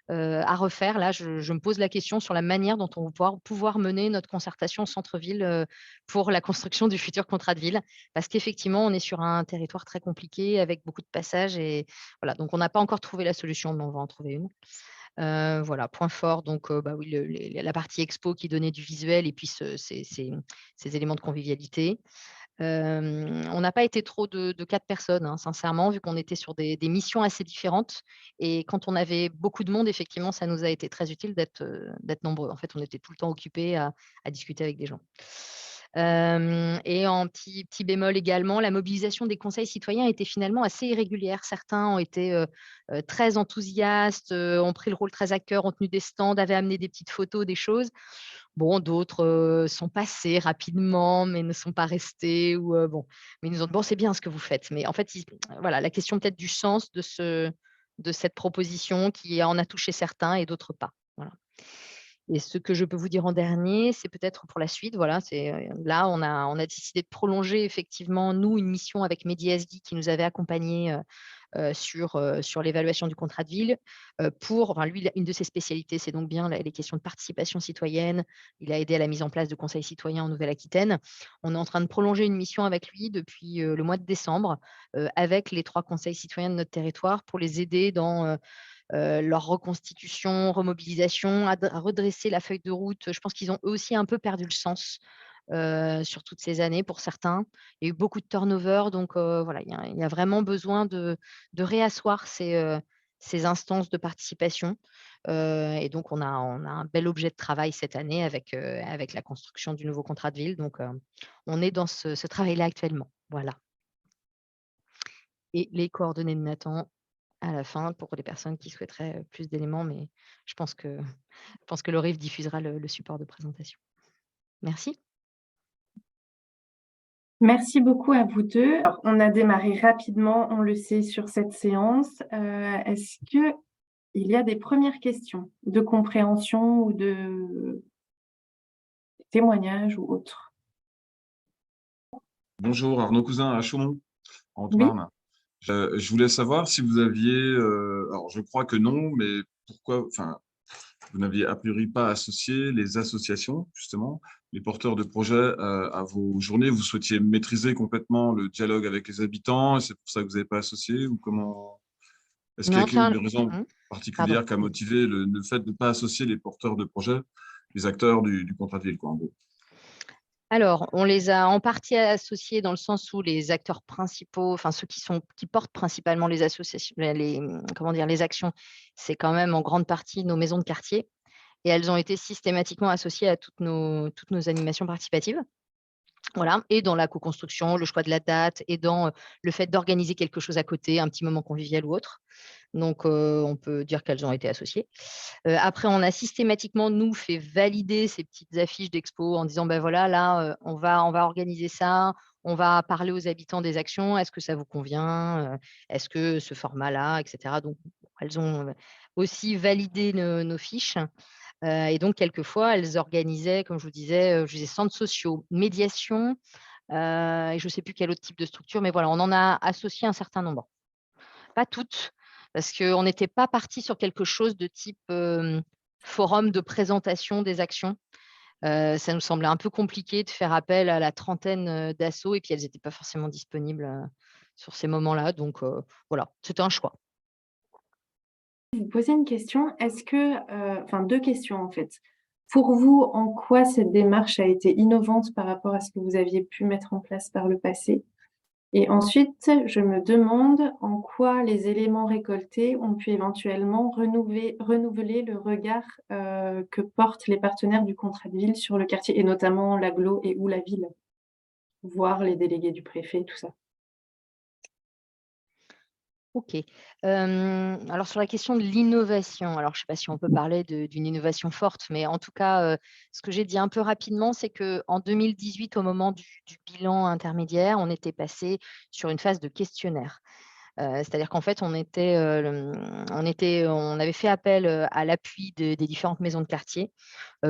À refaire, là, je me pose la question sur la manière dont on va pouvoir mener notre concertation centre-ville, pour la construction du futur contrat de ville. Parce qu'effectivement, on est sur un territoire très compliqué avec beaucoup de passages et voilà, donc on n'a pas encore trouvé la solution, mais on va en trouver une. Voilà, point fort, donc bah oui, la partie expo qui donnait du visuel et puis ces éléments de convivialité. On n'a pas été trop de 4 personnes, hein, sincèrement, vu qu'on était sur des missions assez différentes et quand on avait beaucoup de monde, effectivement, ça nous a été très utile d'être nombreux. En fait, on était tout le temps occupés à discuter avec des gens. Et en petit bémol également, la mobilisation des conseils citoyens était finalement assez irrégulière. Certains ont été, très enthousiastes, ont pris le rôle très à cœur, ont tenu des stands, avaient amené des petites photos, des choses. Bon, d'autres, sont passés rapidement, mais ne sont pas restés ou, bon, mais ils nous ont dit: «Bon, c'est bien ce que vous faites». Mais en fait, voilà, la question peut-être du sens de cette proposition qui en a touché certains et d'autres pas. Voilà. Et ce que je peux vous dire en dernier, c'est peut-être pour la suite, voilà, là, on a décidé de prolonger effectivement, nous, une mission avec Mehdi Yazdi qui nous avait accompagnés, sur l'évaluation du contrat de ville, lui, une de ses spécialités, c'est donc bien les questions de participation citoyenne. Il a aidé à la mise en place de conseils citoyens en Nouvelle-Aquitaine. On est en train de prolonger une mission avec lui depuis, le mois de décembre, avec les 3 conseils citoyens de notre territoire pour les aider dans, leur reconstitution, remobilisation, à redresser la feuille de route. Je pense qu'ils ont eux aussi un peu perdu le sens, sur toutes ces années pour certains. Il y a eu beaucoup de turnover, donc voilà, il y a vraiment besoin de réasseoir ces instances de participation. Et donc on a un bel objet de travail cette année avec la construction du nouveau contrat de ville. Donc on est dans ce travail-là actuellement. Voilà. Et les coordonnées de Nathan à la fin pour les personnes qui souhaiteraient, plus d'éléments, mais je pense que le RIF diffusera le support de présentation. Merci. Merci beaucoup à vous 2. Alors, on a démarré rapidement, on le sait, sur cette séance. Est-ce qu'il y a des premières questions de compréhension ou de témoignages ou autres? Bonjour, Arnaud Cousin à Chaumont, en Oui. Haute-Marne. Je voulais savoir si vous aviez, alors je crois que non, mais pourquoi, enfin, vous n'aviez a priori pas associé les associations, justement, les porteurs de projets à vos journées. Vous souhaitiez maîtriser complètement le dialogue avec les habitants et c'est pour ça que vous n'avez pas associé ou comment? Est-ce qu'il y Non, a c'est une un raison pardon. particulière qui a motivé le fait de ne pas associer les porteurs de projets, les acteurs du contrat de ville, quoi, en gros? Alors, on les a en partie associés dans le sens où les acteurs principaux, enfin ceux qui portent principalement les associations, comment dire? Les actions, c'est quand même en grande partie nos maisons de quartier et elles ont été systématiquement associées à toutes nos animations participatives. Voilà, et dans la co-construction, le choix de la date et dans, le fait d'organiser quelque chose à côté, un petit moment convivial ou autre. Donc, on peut dire qu'elles ont été associées. Après, on a systématiquement, nous, fait valider ces petites affiches d'expo en disant: «Ben voilà, là, on va organiser ça, on va parler aux habitants des actions. Est-ce que ça vous convient? Est-ce que ce format-là?» et cetera. Donc, elles ont, aussi validé nos fiches. Et donc quelquefois, elles organisaient, comme je vous disais centres sociaux, médiation, et je ne sais plus quel autre type de structure, mais voilà, on en a associé un certain nombre. pas toutes, parce qu'on n'était pas parti sur quelque chose de type forum de présentation des actions. Ça nous semblait un peu compliqué de faire appel à la trentaine d'assos et puis elles n'étaient pas forcément disponibles sur ces moments-là. Donc voilà, c'était un choix. Vous poser une question. Est-ce que, enfin 2 questions en fait. Pour vous, en quoi cette démarche a été innovante par rapport à ce que vous aviez pu mettre en place par le passé? Et ensuite, je me demande en quoi les éléments récoltés ont pu éventuellement renouveler le regard, que portent les partenaires du contrat de ville sur le quartier et notamment l'agglo et ou la ville, voire les délégués du préfet, tout ça? OK. Alors sur la question de l'innovation, alors je ne sais pas si on peut parler d'une innovation forte, mais en tout cas, ce que j'ai dit un peu rapidement, c'est qu'en 2018, au moment du bilan intermédiaire, on était passé sur une phase de questionnaire. C'est-à-dire qu'en fait, on avait fait appel, à l'appui des différentes maisons de quartier,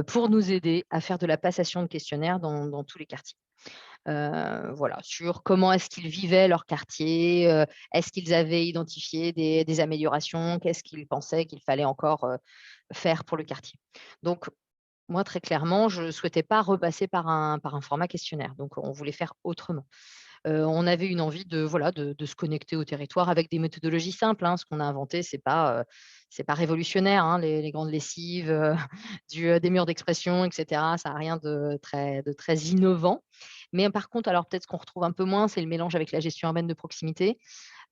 pour nous aider à faire de la passation de questionnaires dans tous les quartiers. Voilà, sur comment est-ce qu'ils vivaient leur quartier, est-ce qu'ils avaient identifié des améliorations, qu'est-ce qu'ils pensaient qu'il fallait encore, faire pour le quartier. Donc moi, très clairement, je ne souhaitais pas repasser par un format questionnaire, donc on voulait faire autrement. On avait une envie de se connecter au territoire avec des méthodologies simples, hein. Ce qu'on a inventé, c'est pas révolutionnaire, hein, les grandes lessives, des murs d'expression et cetera. Ça a rien de très innovant. Mais par contre, alors peut-être ce qu'on retrouve un peu moins, c'est le mélange avec la gestion urbaine de proximité.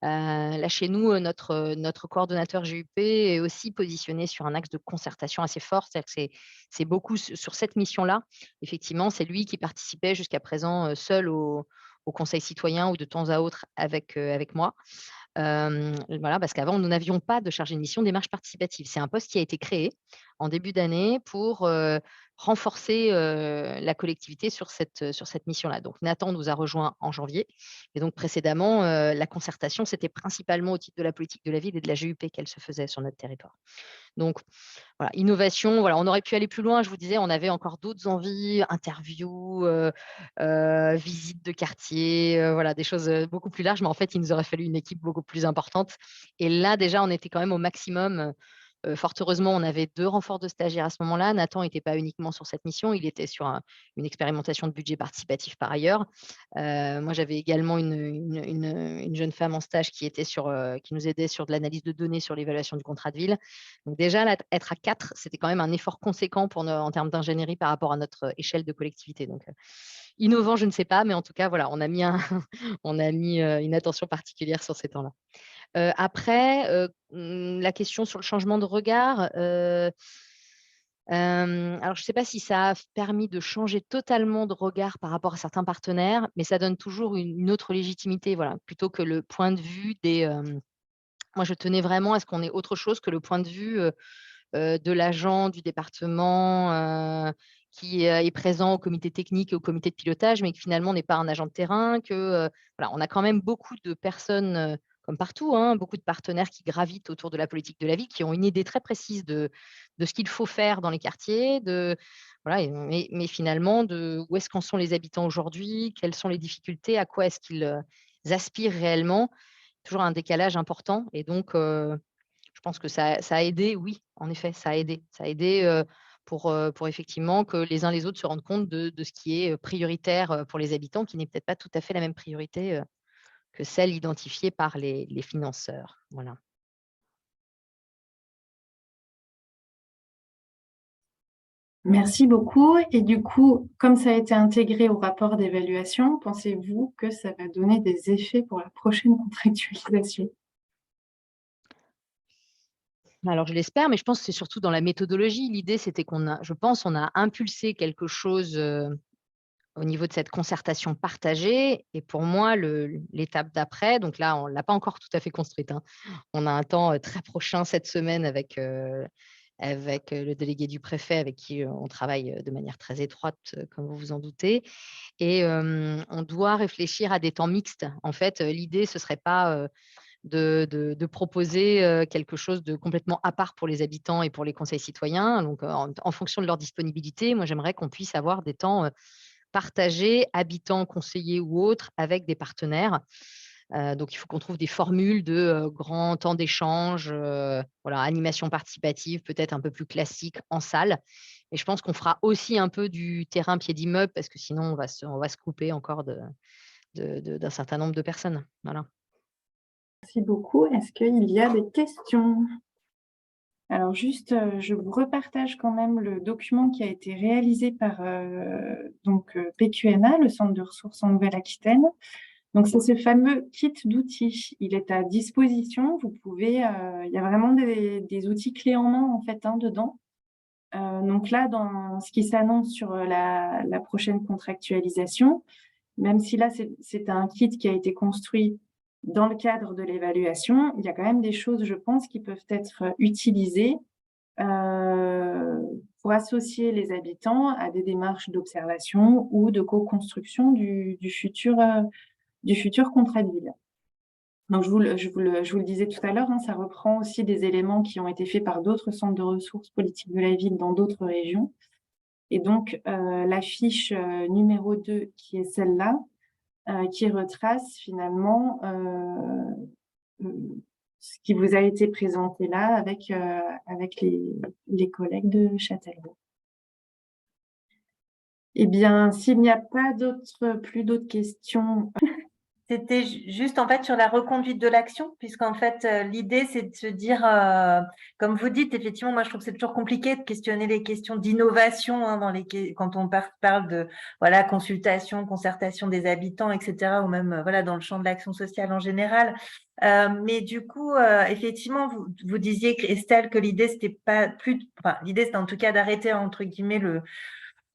Là, chez nous, notre coordonnateur GUP est aussi positionné sur un axe de concertation assez fort. C'est-à-dire que c'est beaucoup sur cette mission-là. Effectivement, c'est lui qui participait jusqu'à présent seul au conseil citoyen ou de temps à autre avec moi. Voilà, parce qu'avant, nous n'avions pas de chargé de mission démarche participative. C'est un poste qui a été créé en début d'année pour renforcer la collectivité sur cette mission-là. Donc Nathan nous a rejoints en janvier et donc précédemment, la concertation, c'était principalement au titre de la politique de la ville et de la GUP qu'elle se faisait sur notre territoire. Donc voilà, innovation, voilà, on aurait pu aller plus loin, je vous disais, on avait encore d'autres envies, interviews, visites de quartier, voilà, des choses, beaucoup plus larges, mais en fait, il nous aurait fallu une équipe beaucoup plus importante et là, déjà, on était quand même au maximum. Fort heureusement, on avait 2 renforts de stagiaires à ce moment-là. Nathan n'était pas uniquement sur cette mission, il était sur une expérimentation de budget participatif par ailleurs. Moi, j'avais également une jeune femme en stage qui nous aidait sur de l'analyse de données sur l'évaluation du contrat de ville. Donc déjà, là, être à 4, c'était quand même un effort conséquent en termes d'ingénierie par rapport à notre échelle de collectivité. Donc, innovant, je ne sais pas, mais en tout cas, voilà, on a mis une attention particulière sur ces temps-là. Après, la question sur le changement de regard, alors je ne sais pas si ça a permis de changer totalement de regard par rapport à certains partenaires, mais ça donne toujours une autre légitimité, voilà, plutôt que le point de vue moi je tenais vraiment à ce qu'on ait autre chose que le point de vue, de l'agent du département, qui est présent au comité technique et au comité de pilotage, mais qui finalement n'est pas un agent de terrain, voilà, on a quand même beaucoup de personnes, comme partout, hein, beaucoup de partenaires qui gravitent autour de la politique de la ville, qui ont une idée très précise de ce qu'il faut faire dans les quartiers, voilà, mais finalement où est-ce qu'en sont les habitants aujourd'hui, quelles sont les difficultés, à quoi est-ce qu'ils, aspirent réellement. Toujours un décalage important et donc je pense que ça a aidé, oui, en effet, ça a aidé. Ça a aidé, pour effectivement que les uns les autres se rendent compte de ce qui est, prioritaire, pour les habitants, qui n'est peut-être pas tout à fait la même priorité, que celle identifiée par les financeurs. Voilà. Merci beaucoup et du coup, comme ça a été intégré au rapport d'évaluation, pensez-vous que ça va donner des effets pour la prochaine contractualisation? Alors je l'espère, mais je pense que c'est surtout dans la méthodologie. L'idée, c'était on a impulsé quelque chose, au niveau de cette concertation partagée et pour moi, l'étape d'après, donc là, on ne l'a pas encore tout à fait construite, hein. On a un temps, très prochain cette semaine avec le délégué du préfet avec qui, on travaille, de manière très étroite, comme vous vous en doutez et on doit réfléchir à des temps mixtes. En fait, l'idée, ce serait pas, de proposer, quelque chose de complètement à part pour les habitants et pour les conseils citoyens. Donc, en fonction de leur disponibilité, moi, j'aimerais qu'on puisse avoir des temps, partagés, habitants, conseillers ou autres, avec des partenaires. Donc, il faut qu'on trouve des formules de grand temps d'échange, voilà, animation participative, peut-être un peu plus classique en salle. Et je pense qu'on fera aussi un peu du terrain pied d'immeuble parce que sinon, on va se couper encore d'un certain nombre de personnes. Voilà. Merci beaucoup. Est-ce qu'il y a des questions? Alors juste, je vous repartage quand même le document qui a été réalisé par PQNA, le Centre de ressources en Nouvelle-Aquitaine. Donc c'est ce fameux kit d'outils. Il est à disposition. Vous pouvez, il y a vraiment des outils clés en main en fait dedans. Donc là, dans ce qui s'annonce sur la prochaine contractualisation, même si là c'est un kit qui a été construit dans le cadre de l'évaluation, il y a quand même des choses, je pense, qui peuvent être utilisées pour associer les habitants à des démarches d'observation ou de co-construction du futur contrat de ville. Donc, je vous le disais tout à l'heure, ça reprend aussi des éléments qui ont été faits par d'autres centres de ressources politiques de la ville dans d'autres régions. Et donc, la fiche numéro 2, qui est celle-là, qui retrace finalement ce qui vous a été présenté là avec les collègues de Châtellerault. Eh bien, s'il n'y a pas plus d'autres questions. C'était juste en fait sur la reconduite de l'action, puisqu'en fait l'idée c'est de se dire, comme vous dites, effectivement, moi je trouve que c'est toujours compliqué de questionner les questions d'innovation quand on parle de consultation, concertation des habitants, etc., ou même dans le champ de l'action sociale en général. Mais du coup, effectivement, vous disiez, Estelle, que l'idée c'était l'idée c'était en tout cas d'arrêter entre guillemets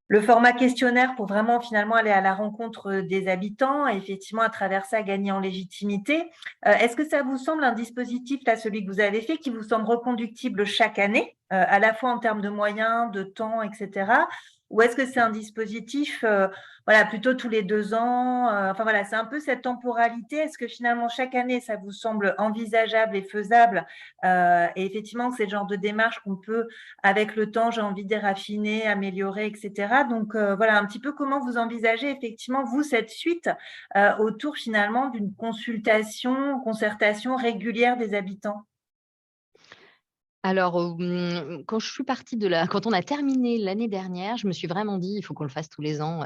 le format questionnaire pour vraiment finalement aller à la rencontre des habitants et effectivement à travers ça gagner en légitimité. Est-ce que ça vous semble un dispositif, là, celui que vous avez fait, qui vous semble reconductible chaque année, à la fois en termes de moyens, de temps, etc. Ou est-ce que c'est un dispositif plutôt tous les 2 ans c'est un peu cette temporalité. Est-ce que finalement chaque année ça vous semble envisageable et faisable et effectivement c'est le genre de démarche qu'on peut avec le temps, j'ai envie de raffiner, améliorer, etc. Donc, un petit peu comment vous envisagez effectivement, vous, cette suite autour finalement d'une concertation régulière des habitants? Alors, quand on a terminé l'année dernière, je me suis vraiment dit: «Il faut qu'on le fasse tous les ans».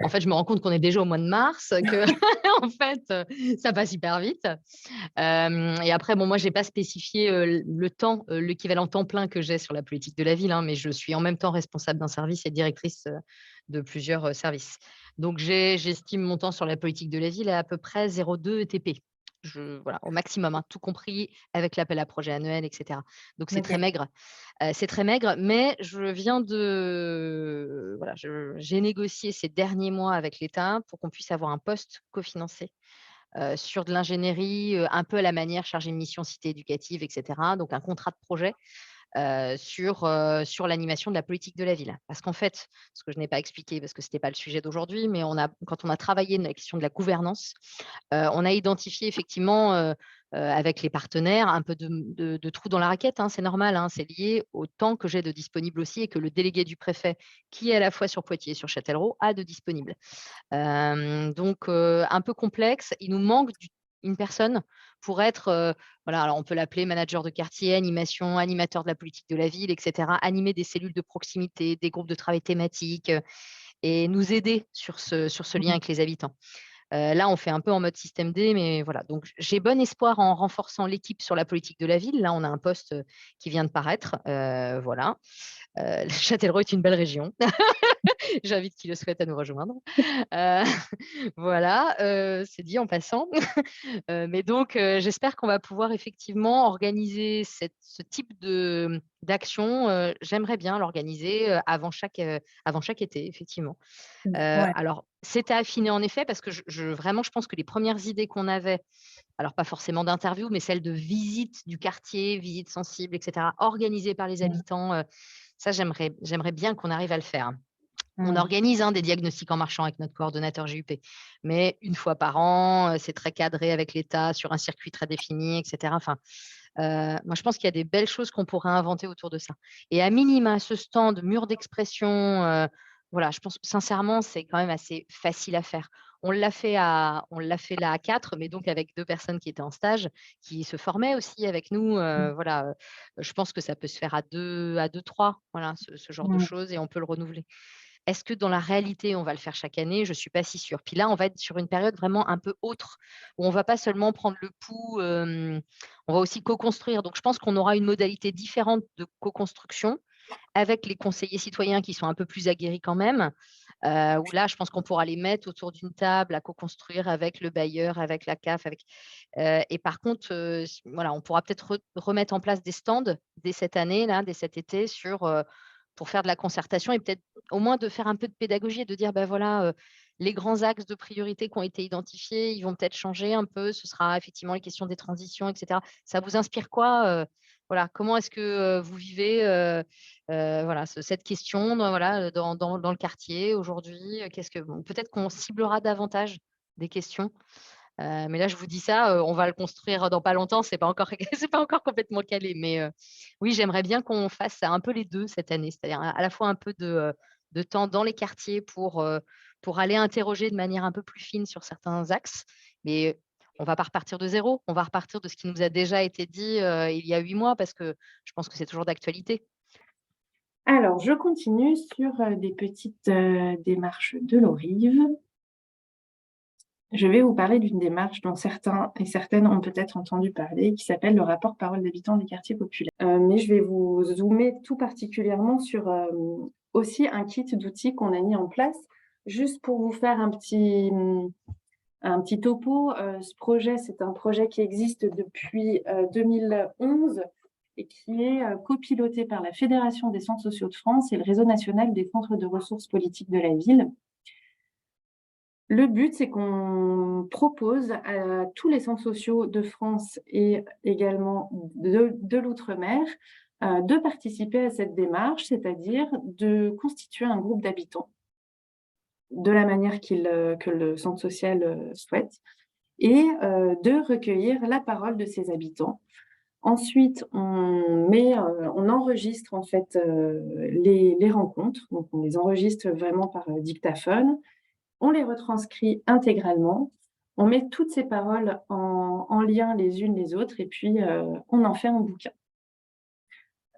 En fait, je me rends compte qu'on est déjà au mois de mars, que en fait, ça passe hyper vite. Et après, bon, moi, j'ai pas spécifié, le temps, l'équivalent temps plein que j'ai sur la politique de la ville, mais je suis en même temps responsable d'un service et directrice, de plusieurs, services. Donc j'estime mon temps sur la politique de la ville à peu près 0,2 ETP. Voilà, au maximum, tout compris avec l'appel à projet annuel, et cetera. Donc c'est très maigre. C'est très maigre, mais j'ai négocié ces derniers mois avec l'État pour qu'on puisse avoir un poste cofinancé sur de l'ingénierie, un peu à la manière chargé de mission cité éducative, et cetera. Donc un contrat de projet sur l'animation de la politique de la ville. Parce qu'en fait, ce que je n'ai pas expliqué, parce que ce n'était pas le sujet d'aujourd'hui, mais quand on a travaillé la question de la gouvernance, on a identifié effectivement avec les partenaires un peu de trous dans la raquette. C'est normal, c'est lié au temps que j'ai de disponible aussi et que le délégué du préfet, qui est à la fois sur Poitiers et sur Châtellerault, a de disponible. Donc un peu complexe. Il nous manque une personne pour être, alors on peut l'appeler manager de quartier, animateur de la politique de la ville, et cetera. Animer des cellules de proximité, des groupes de travail thématiques et nous aider sur ce lien avec les habitants. Là, on fait un peu en mode système D, mais voilà. Donc, j'ai bon espoir en renforçant l'équipe sur la politique de la ville. Là, on a un poste qui vient de paraître. Voilà. Châtellerault est une belle région. J'invite qui le souhaite à nous rejoindre. Voilà, c'est dit en passant. Mais donc, j'espère qu'on va pouvoir effectivement organiser ce type d'action. J'aimerais bien l'organiser avant chaque été, effectivement. Ouais. Alors, c'est à affiner en effet parce que vraiment, je pense que les premières idées qu'on avait, alors pas forcément d'interview, mais celles de visite du quartier, visite sensible, et cetera, organisées par les habitants, ça, j'aimerais bien qu'on arrive à le faire. On organise des diagnostics en marchant avec notre coordonnateur GUP, mais une fois par an, c'est très cadré avec l'État sur un circuit très défini, et cetera. Enfin, moi, je pense qu'il y a des belles choses qu'on pourrait inventer autour de ça. Et à minima, ce stand mur d'expression, voilà, je pense sincèrement, c'est quand même assez facile à faire. On l'a fait là à 4, mais donc avec 2 personnes qui étaient en stage, qui se formaient aussi avec nous, voilà, je pense que ça peut se faire à 2, 3, voilà, ce genre de Ouais. choses et on peut le renouveler. Est-ce que dans la réalité, on va le faire chaque année? Je ne suis pas si sûre. Puis là, on va être sur une période vraiment un peu autre, où on ne va pas seulement prendre le pouls, on va aussi co-construire. Donc je pense qu'on aura une modalité différente de co-construction avec les conseillers citoyens qui sont un peu plus aguerris quand même, où là, je pense qu'on pourra les mettre autour d'une table à co-construire avec le bailleur, avec la CAF, et par contre, voilà, on pourra peut-être remettre en place des stands dès cette année là, dès cet été pour faire de la concertation et peut-être au moins de faire un peu de pédagogie et de dire: «Ben voilà, les grands axes de priorité qui ont été identifiés, ils vont peut-être changer un peu. Ce sera effectivement les questions des transitions et cetera. Ça vous inspire quoi, voilà, comment est-ce que, vous vivez, voilà, cette question voilà, dans le quartier aujourd'hui, qu'est-ce que bon, peut-être qu'on ciblera davantage des questions, mais là, je vous dis ça, on va le construire dans pas longtemps, c'est pas encore c'est pas encore complètement calé, mais oui, j'aimerais bien qu'on fasse un peu les 2 cette année, c'est-à-dire à la fois un peu de temps dans les quartiers pour aller interroger de manière un peu plus fine sur certains axes, mais on va pas repartir de zéro, on va repartir de ce qui nous a déjà été dit, il y a 8 mois parce que je pense que c'est toujours d'actualité. Alors, je continue sur des petites démarches de l'ORIV. Je vais vous parler d'une démarche dont certains et certaines ont peut-être entendu parler, qui s'appelle le rapport Parole d'habitants des quartiers populaires. Mais je vais vous zoomer tout particulièrement sur aussi un kit d'outils qu'on a mis en place, juste pour vous faire un petit topo. Ce projet, c'est un projet qui existe depuis 2011 et qui est copiloté par la Fédération des centres sociaux de France et le Réseau national des centres de ressources politiques de la ville. Le but, c'est qu'on propose à tous les centres sociaux de France et également de l'outre-mer de participer à cette démarche, c'est-à-dire de constituer un groupe d'habitants de la manière que le centre social souhaite et de recueillir la parole de ces habitants. Ensuite, on enregistre en fait les rencontres, donc on les enregistre vraiment par dictaphone. On les retranscrit intégralement, on met toutes ces paroles en lien les unes les autres et puis on en fait un bouquin.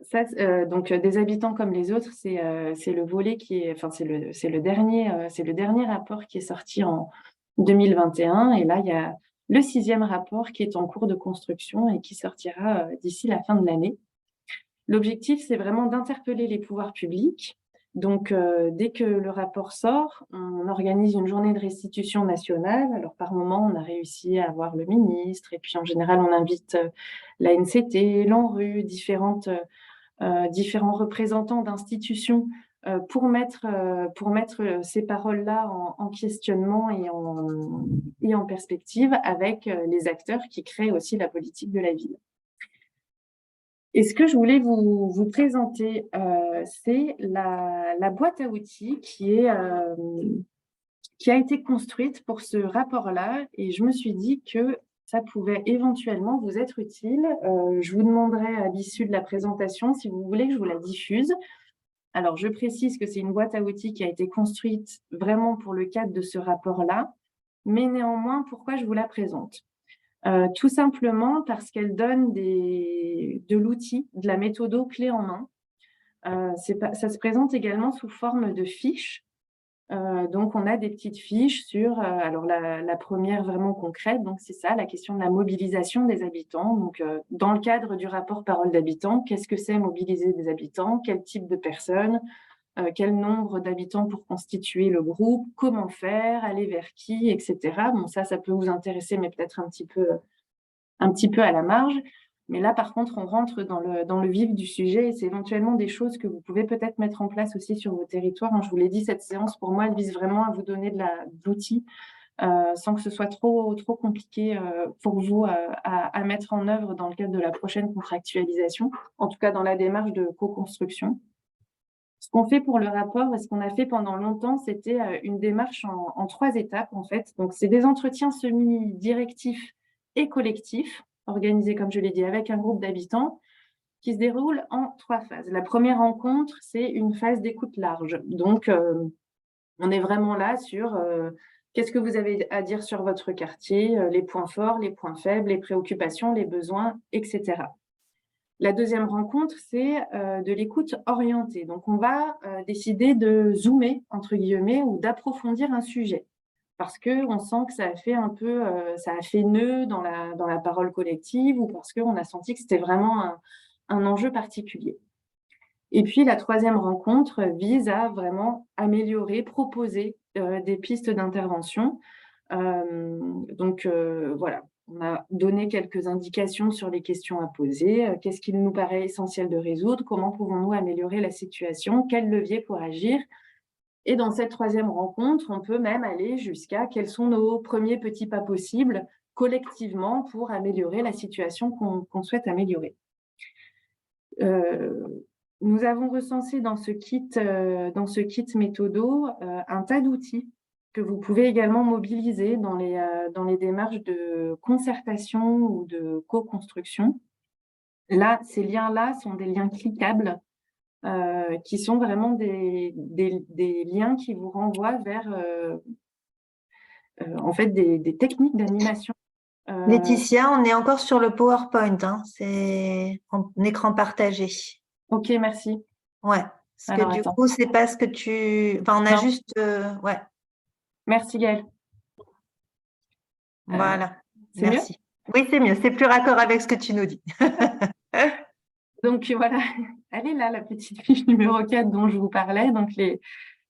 Ça, donc des habitants comme les autres, c'est le volet qui est, enfin c'est le dernier rapport qui est sorti en 2021 et là il y a le 6e rapport qui est en cours de construction et qui sortira d'ici la fin de l'année. L'objectif, c'est vraiment d'interpeller les pouvoirs publics. Donc, dès que le rapport sort, on organise une journée de restitution nationale. Alors, par moment, on a réussi à avoir le ministre et puis en général, on invite l'ANCT, l'ANRU, différents représentants d'institutions pour mettre ces paroles-là en questionnement et en perspective avec les acteurs qui créent aussi la politique de la ville. Et ce que je voulais vous présenter, c'est la boîte à outils qui a été construite pour ce rapport-là et je me suis dit que ça pouvait éventuellement vous être utile. Je vous demanderai à l'issue de la présentation si vous voulez que je vous la diffuse. Alors, je précise que c'est une boîte à outils qui a été construite vraiment pour le cadre de ce rapport-là, mais néanmoins, pourquoi je vous la présente ? Tout simplement parce qu'elle donne de l'outil, de la méthode clé en main. Ça se présente également sous forme de fiches. Donc, on a des petites fiches sur, alors la première vraiment concrète, donc c'est ça, la question de la mobilisation des habitants. Donc, dans le cadre du rapport Parole d'habitants, qu'est-ce que c'est mobiliser des habitants? Quel type de personnes? Quel nombre d'habitants pour constituer le groupe? Comment faire? Aller vers qui? Etc. Bon, ça peut vous intéresser, mais peut-être un petit peu à la marge. Mais là, par contre, on rentre dans le vif du sujet et c'est éventuellement des choses que vous pouvez peut-être mettre en place aussi sur vos territoires. Je vous l'ai dit, cette séance, pour moi, elle vise vraiment à vous donner de l'outil sans que ce soit trop compliqué pour vous à mettre en œuvre dans le cadre de la prochaine contractualisation, en tout cas dans la démarche de co-construction. Ce qu'on fait pour le rapport et ce qu'on a fait pendant longtemps, c'était une démarche en 3 étapes, en fait. Donc, c'est des entretiens semi-directifs et collectifs, organisés, comme je l'ai dit, avec un groupe d'habitants. qui se déroule en 3 phases. La première rencontre, c'est une phase d'écoute large. Donc, on est vraiment là sur qu'est-ce que vous avez à dire sur votre quartier, les points forts, les points faibles, les préoccupations, les besoins, etc. La deuxième rencontre, c'est de l'écoute orientée. Donc, on va décider de zoomer, entre guillemets, ou d'approfondir un sujet. Parce qu'on sent que ça a fait un peu, ça a fait nœud dans la parole collective, ou parce qu'on a senti que c'était vraiment un enjeu particulier. Et puis, la troisième rencontre vise à vraiment améliorer, proposer des pistes d'intervention. Donc, voilà, on a donné quelques indications sur les questions à poser. Qu'est-ce qu'il nous paraît essentiel de résoudre? Comment pouvons-nous améliorer la situation? Quels leviers pour agir? Et dans cette troisième rencontre, on peut même aller jusqu'à quels sont nos premiers petits pas possibles collectivement pour améliorer la situation qu'on souhaite améliorer. Nous avons recensé dans ce kit méthodo un tas d'outils que vous pouvez également mobiliser dans les démarches de concertation ou de co-construction. Là, ces liens-là sont des liens cliquables qui sont vraiment des liens qui vous renvoient vers en fait des techniques d'animation. Laetitia, on est encore sur le PowerPoint, hein, c'est en écran partagé. Ok, merci. Ouais, parce que du coup, c'est pas ce que tu… Enfin, on a juste… ouais. Merci Gaëlle. Voilà, merci. Oui, c'est mieux, c'est plus raccord avec ce que tu nous dis. Donc voilà, elle est là, la petite fiche numéro 4 dont je vous parlais. Donc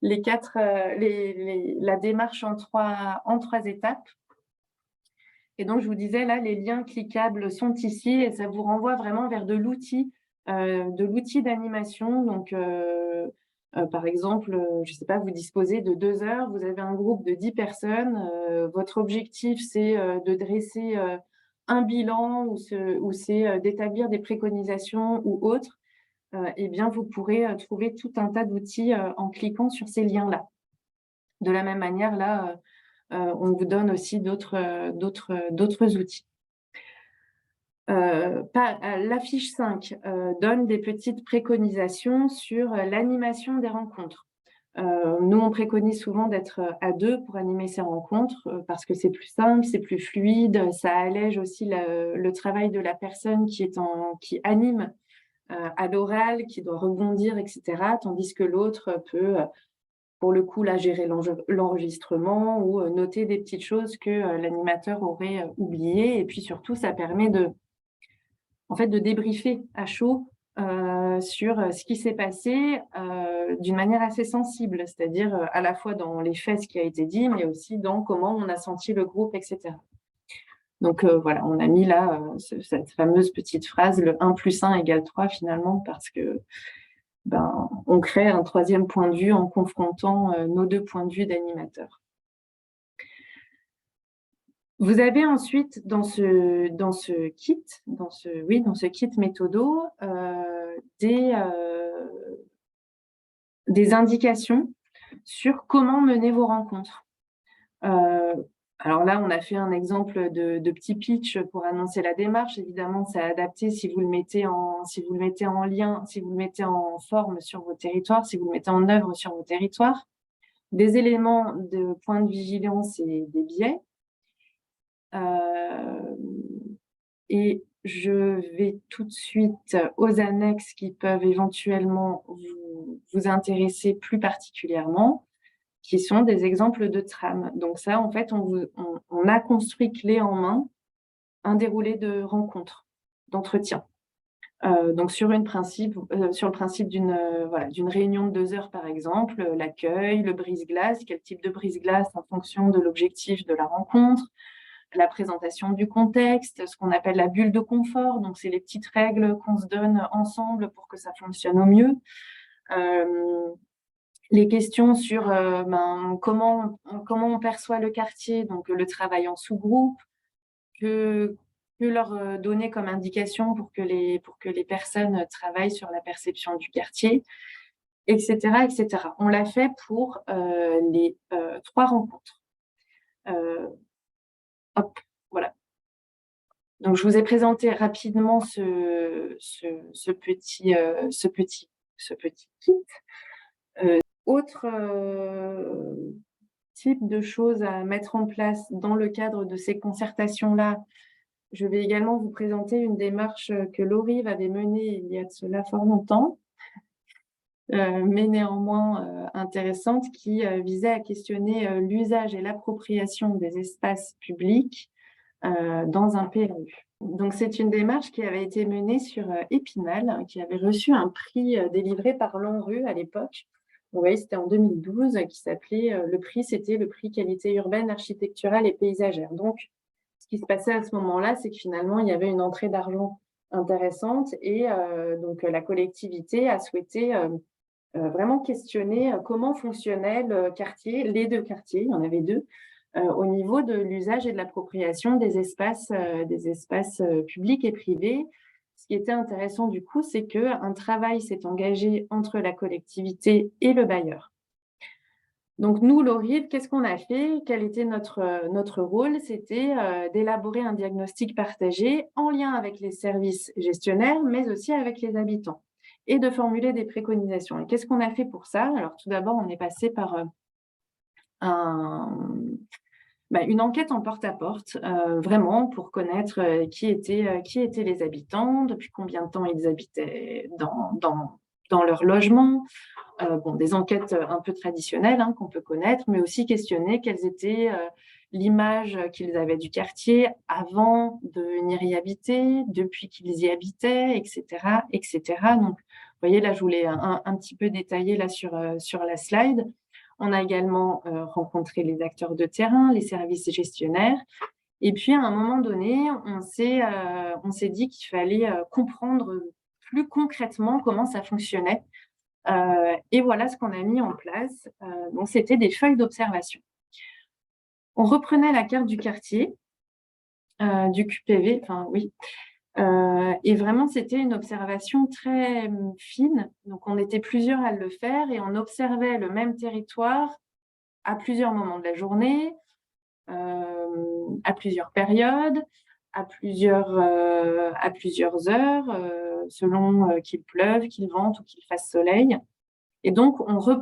la démarche en trois étapes. Et donc, je vous disais, là, les liens cliquables sont ici et ça vous renvoie vraiment vers de l'outil d'animation. Donc, par exemple, je ne sais pas, vous disposez de 2 heures, vous avez un groupe de 10 personnes. Votre objectif, c'est de dresser un bilan ou c'est d'établir des préconisations ou autres. Eh bien, vous pourrez trouver tout un tas d'outils en cliquant sur ces liens-là. De la même manière, là, on vous donne aussi d'autres outils. La fiche 5 donne des petites préconisations sur l'animation des rencontres. Nous, on préconise souvent d'être à 2 pour animer ces rencontres parce que c'est plus simple, c'est plus fluide, ça allège aussi le travail de la personne qui anime à l'oral, qui doit rebondir, etc. Tandis que l'autre peut, pour le coup, là, gérer l'enregistrement ou noter des petites choses que l'animateur aurait oubliées. Et puis surtout, ça permet de débriefer à chaud sur ce qui s'est passé d'une manière assez sensible, c'est-à-dire à la fois dans les faits, ce qui a été dit, mais aussi dans comment on a senti le groupe, etc. Donc voilà, on a mis là cette fameuse petite phrase, le 1 + 1 = 3 finalement, parce que on crée un troisième point de vue en confrontant nos 2 points de vue d'animateurs. Vous avez ensuite dans ce kit méthodo des indications sur comment mener vos rencontres. Alors là, on a fait un exemple de petit pitch pour annoncer la démarche. Évidemment, c'est adapté si vous le mettez en lien, si vous le mettez en forme sur vos territoires, si vous le mettez en œuvre sur vos territoires. Des éléments de point de vigilance et des biais. Et je vais tout de suite aux annexes qui peuvent éventuellement vous intéresser plus particulièrement, qui sont des exemples de trame. Donc ça, en fait, on a construit clé en main un déroulé de rencontre, d'entretien. Donc sur le principe d'une réunion de 2 heures, par exemple, l'accueil, le brise-glace, quel type de brise-glace en fonction de l'objectif de la rencontre, la présentation du contexte, ce qu'on appelle la bulle de confort. Donc, c'est les petites règles qu'on se donne ensemble pour que ça fonctionne au mieux. Les questions sur comment on perçoit le quartier, donc le travail en sous-groupe, que leur donner comme indication pour que les personnes travaillent sur la perception du quartier, etc., etc. On l'a fait pour les 3 rencontres. Hop, voilà. Donc, je vous ai présenté rapidement ce petit kit. Autre type de choses à mettre en place dans le cadre de ces concertations-là, je vais également vous présenter une démarche que l'ORIV avait menée il y a de cela fort longtemps, mais néanmoins intéressante, qui visait à questionner l'usage et l'appropriation des espaces publics dans un PLU. Donc, c'est une démarche qui avait été menée sur Épinal, qui avait reçu un prix délivré par l'ANRU à l'époque. Vous voyez, c'était en 2012, qui s'appelait, le prix, c'était le prix qualité urbaine, architecturale et paysagère. Donc, ce qui se passait à ce moment-là, c'est que finalement, il y avait une entrée d'argent intéressante et donc la collectivité a souhaité vraiment questionner comment fonctionnait le quartier, les deux quartiers, il y en avait deux, au niveau de l'usage et de l'appropriation des espaces publics et privés. Ce qui était intéressant du coup, c'est qu'un travail s'est engagé entre la collectivité et le bailleur. Donc nous, l'ORIV, qu'est-ce qu'on a fait? Quel était notre rôle? C'était d'élaborer un diagnostic partagé en lien avec les services gestionnaires, mais aussi avec les habitants, et de formuler des préconisations. Et qu'est-ce qu'on a fait pour ça? Alors tout d'abord, on est passé par une enquête en porte-à-porte, vraiment pour connaître qui étaient les habitants, depuis combien de temps ils habitaient dans leur logement. Des enquêtes un peu traditionnelles qu'on peut connaître, mais aussi questionner quelles étaient l'image qu'ils avaient du quartier avant de venir y habiter, depuis qu'ils y habitaient, etc., etc. Donc, vous voyez, là, je voulais un petit peu détailler là sur la slide. On a également rencontré les acteurs de terrain, les services gestionnaires. Et puis, à un moment donné, on s'est dit qu'il fallait comprendre plus concrètement comment ça fonctionnait. Et voilà ce qu'on a mis en place. Donc, c'était des feuilles d'observation. On reprenait la carte du quartier, du QPV, et vraiment, c'était une observation très fine. Donc, on était plusieurs à le faire et on observait le même territoire à plusieurs moments de la journée, à plusieurs périodes, à plusieurs heures, selon qu'il pleuve, qu'il vente ou qu'il fasse soleil. Et donc, on se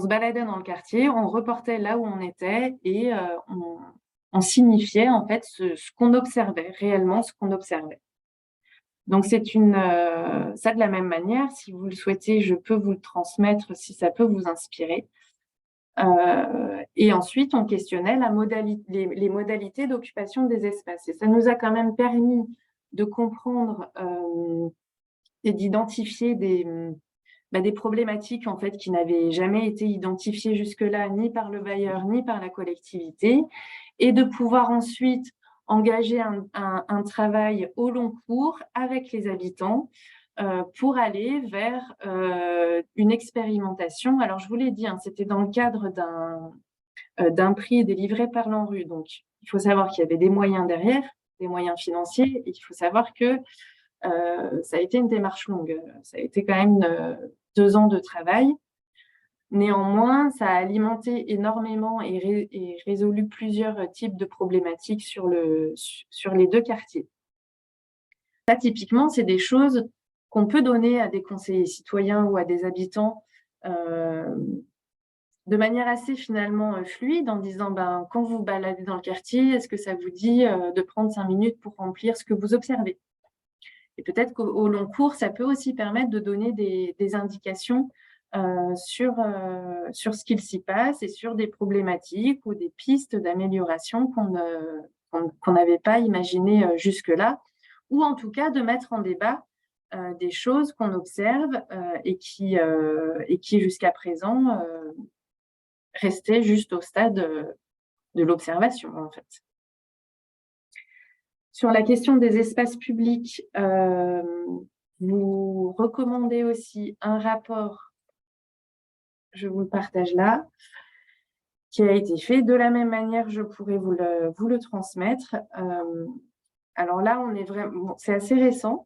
baladait dans le quartier, on reportait là où on était et on signifiait en fait ce qu'on observait, réellement ce qu'on observait. Donc, ça de la même manière, si vous le souhaitez, je peux vous le transmettre si ça peut vous inspirer. Et ensuite, on questionnait les modalités d'occupation des espaces. Et ça nous a quand même permis de comprendre et d'identifier des problématiques en fait qui n'avaient jamais été identifiées jusque-là, ni par le bailleur, ni par la collectivité, et de pouvoir ensuite engager un travail au long cours avec les habitants pour aller vers une expérimentation. Alors, je vous l'ai dit, c'était dans le cadre d'un prix délivré par l'ANRU. Donc, il faut savoir qu'il y avait des moyens derrière, des moyens financiers, et il faut savoir que ça a été une démarche longue. Ça a été quand même 2 ans de travail. Néanmoins, ça a alimenté énormément et résolu plusieurs types de problématiques sur les deux quartiers. Ça, typiquement, c'est des choses qu'on peut donner à des conseillers citoyens ou à des habitants de manière assez finalement fluide, en disant quand vous vous baladez dans le quartier, est-ce que ça vous dit de prendre 5 minutes pour remplir ce que vous observez? Et peut-être qu'au long cours, ça peut aussi permettre de donner des indications sur ce qu'il s'y passe et sur des problématiques ou des pistes d'amélioration qu'on n'avait pas imaginées jusque-là, ou en tout cas de mettre en débat des choses qu'on observe et qui jusqu'à présent restaient juste au stade de l'observation, en fait. Sur la question des espaces publics, vous recommandez aussi un rapport, je vous le partage là, qui a été fait. De la même manière, je pourrais vous le transmettre. Alors là, c'est assez récent.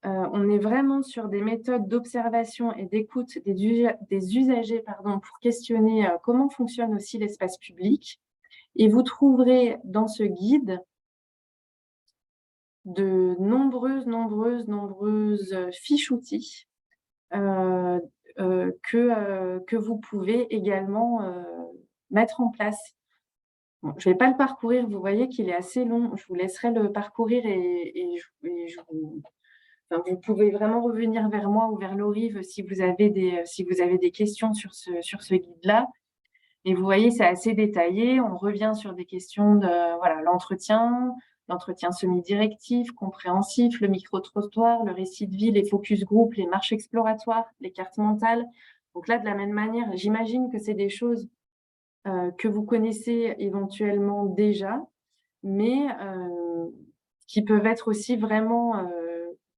On est vraiment sur des méthodes d'observation et d'écoute des usagers pour questionner comment fonctionne aussi l'espace public. Et vous trouverez dans ce guide de nombreuses fiches outils que vous pouvez également mettre en place. Bon, je ne vais pas le parcourir, vous voyez qu'il est assez long. Je vous laisserai le parcourir enfin, vous pouvez vraiment revenir vers moi ou vers Lorive si vous avez des questions sur ce guide-là. Et vous voyez, c'est assez détaillé. On revient sur des questions de voilà, l'entretien semi-directif, compréhensif, le micro-trottoir, le récit de vie, les focus group, les marches exploratoires, les cartes mentales. Donc là, de la même manière, j'imagine que c'est des choses que vous connaissez éventuellement déjà, mais qui peuvent être aussi vraiment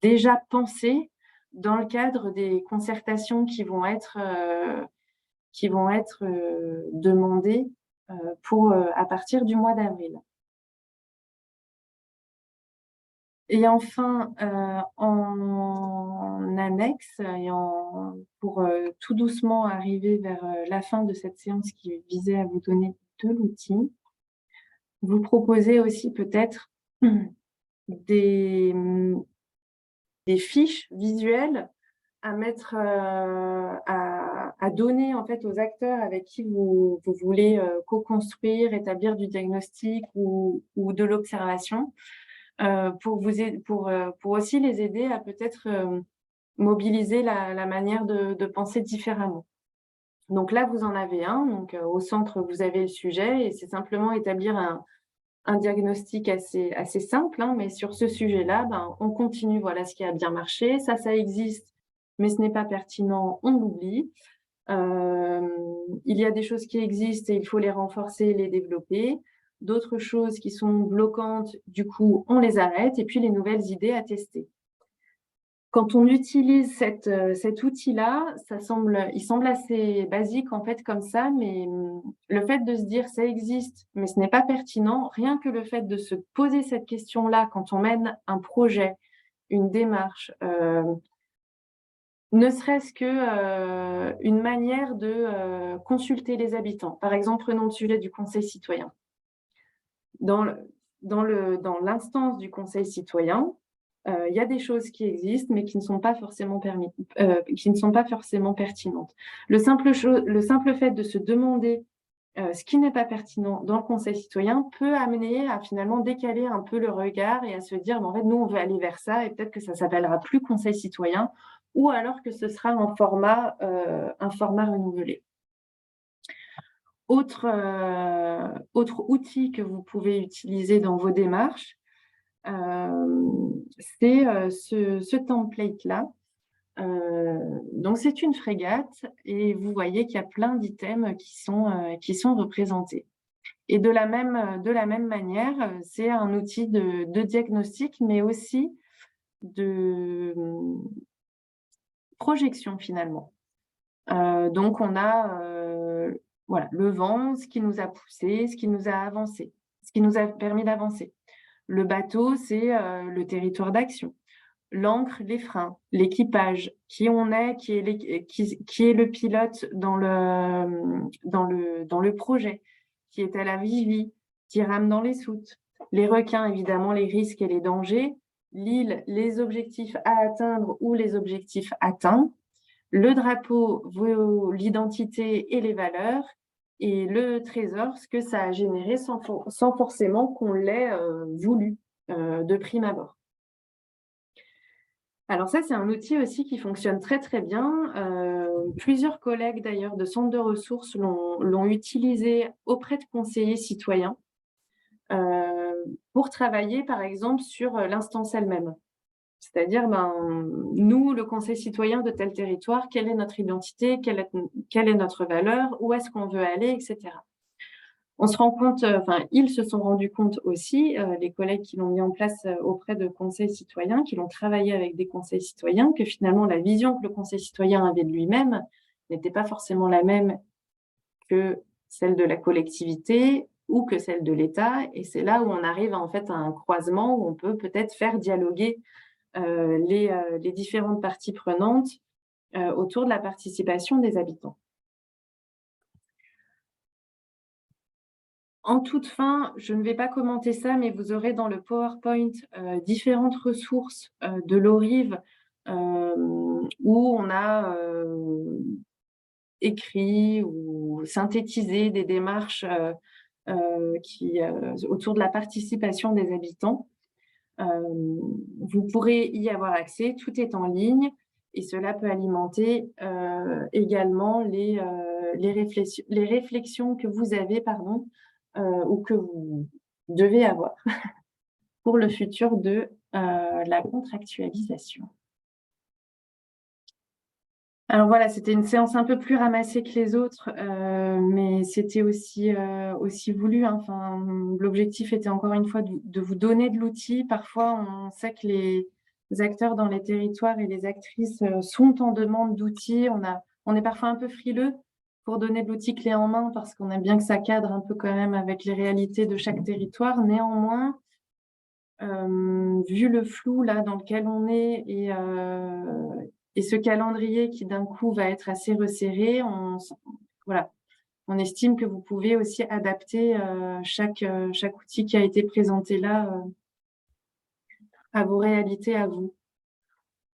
déjà pensées dans le cadre des concertations qui vont être demandées à partir du mois d'avril. Et enfin, en annexe, pour tout doucement arriver vers la fin de cette séance qui visait à vous donner de l'outil, vous proposez aussi peut-être des fiches visuelles à mettre, à donner en fait aux acteurs avec qui vous voulez co-construire, établir du diagnostic ou de l'observation, pour aussi les aider à peut-être mobiliser la manière de penser différemment. Donc là, vous en avez un. Donc au centre, vous avez le sujet et c'est simplement établir un diagnostic assez simple, hein, mais sur ce sujet-là, on continue, voilà ce qui a bien marché, ça existe, mais ce n'est pas pertinent, on l'oublie. Il y a des choses qui existent et il faut les renforcer, les développer. D'autres choses qui sont bloquantes, du coup, on les arrête et puis les nouvelles idées à tester. Quand on utilise cet outil-là, il semble assez basique en fait comme ça, mais le fait de se dire ça existe, mais ce n'est pas pertinent, rien que le fait de se poser cette question-là quand on mène un projet, une démarche, ne serait-ce qu'une manière de consulter les habitants. Par exemple, prenons le sujet du conseil citoyen. Dans l'instance du conseil citoyen, il y a des choses qui existent, mais qui ne sont pas forcément pertinentes. Le simple fait de se demander ce qui n'est pas pertinent dans le conseil citoyen peut amener à finalement décaler un peu le regard et à se dire, en fait, nous, on veut aller vers ça, et peut-être que ça ne s'appellera plus conseil citoyen, ou alors que ce sera un format renouvelé. Autre outil que vous pouvez utiliser dans vos démarches, c'est ce template-là. Donc, c'est une frégate et vous voyez qu'il y a plein d'items qui sont représentés. Et de la même manière, c'est un outil de diagnostic, mais aussi de projection finalement. Donc, on a voilà, le vent, ce qui nous a poussé, ce qui nous a avancé, ce qui nous a permis d'avancer. Le bateau, c'est le territoire d'action. L'ancre, les freins, l'équipage, qui on est, qui est le pilote dans le projet, qui est à la vigie, qui rame dans les soutes. Les requins, évidemment, les risques et les dangers. L'île, les objectifs à atteindre ou les objectifs atteints. Le drapeau, l'identité et les valeurs. Et le trésor, ce que ça a généré sans forcément qu'on l'ait voulu de prime abord. Alors ça, c'est un outil aussi qui fonctionne très très bien. Plusieurs collègues d'ailleurs de centres de ressources l'ont utilisé auprès de conseillers citoyens pour travailler par exemple sur l'instance elle-même. C'est-à-dire, nous, le conseil citoyen de tel territoire, quelle est notre identité, quelle est notre valeur, où est-ce qu'on veut aller, etc. On se rend compte, ils se sont rendus compte aussi, les collègues qui l'ont mis en place auprès de conseils citoyens, qui l'ont travaillé avec des conseils citoyens, que finalement la vision que le conseil citoyen avait de lui-même n'était pas forcément la même que celle de la collectivité ou que celle de l'État. Et c'est là où on arrive en fait à un croisement où on peut peut-être faire dialoguer les différentes parties prenantes autour de la participation des habitants. En toute fin, je ne vais pas commenter ça, mais vous aurez dans le PowerPoint différentes ressources de l'ORIV où on a écrit ou synthétisé des démarches autour de la participation des habitants. Vous pourrez y avoir accès, tout est en ligne et cela peut alimenter également les réflexions que vous avez, ou que vous devez avoir pour le futur de la contractualisation. Alors voilà, c'était une séance un peu plus ramassée que les autres, mais c'était aussi voulu, hein. Enfin, l'objectif était encore une fois de vous donner de l'outil. Parfois, on sait que les acteurs dans les territoires et les actrices sont en demande d'outils. On est parfois un peu frileux pour donner de l'outil clé en main parce qu'on aime bien que ça cadre un peu quand même avec les réalités de chaque territoire. Néanmoins, vu le flou là dans lequel on est et ce calendrier qui d'un coup va être assez resserré, on estime que vous pouvez aussi adapter chaque outil qui a été présenté là à vos réalités, à vous.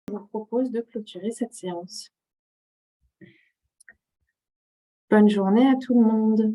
Je vous propose de clôturer cette séance. Bonne journée à tout le monde.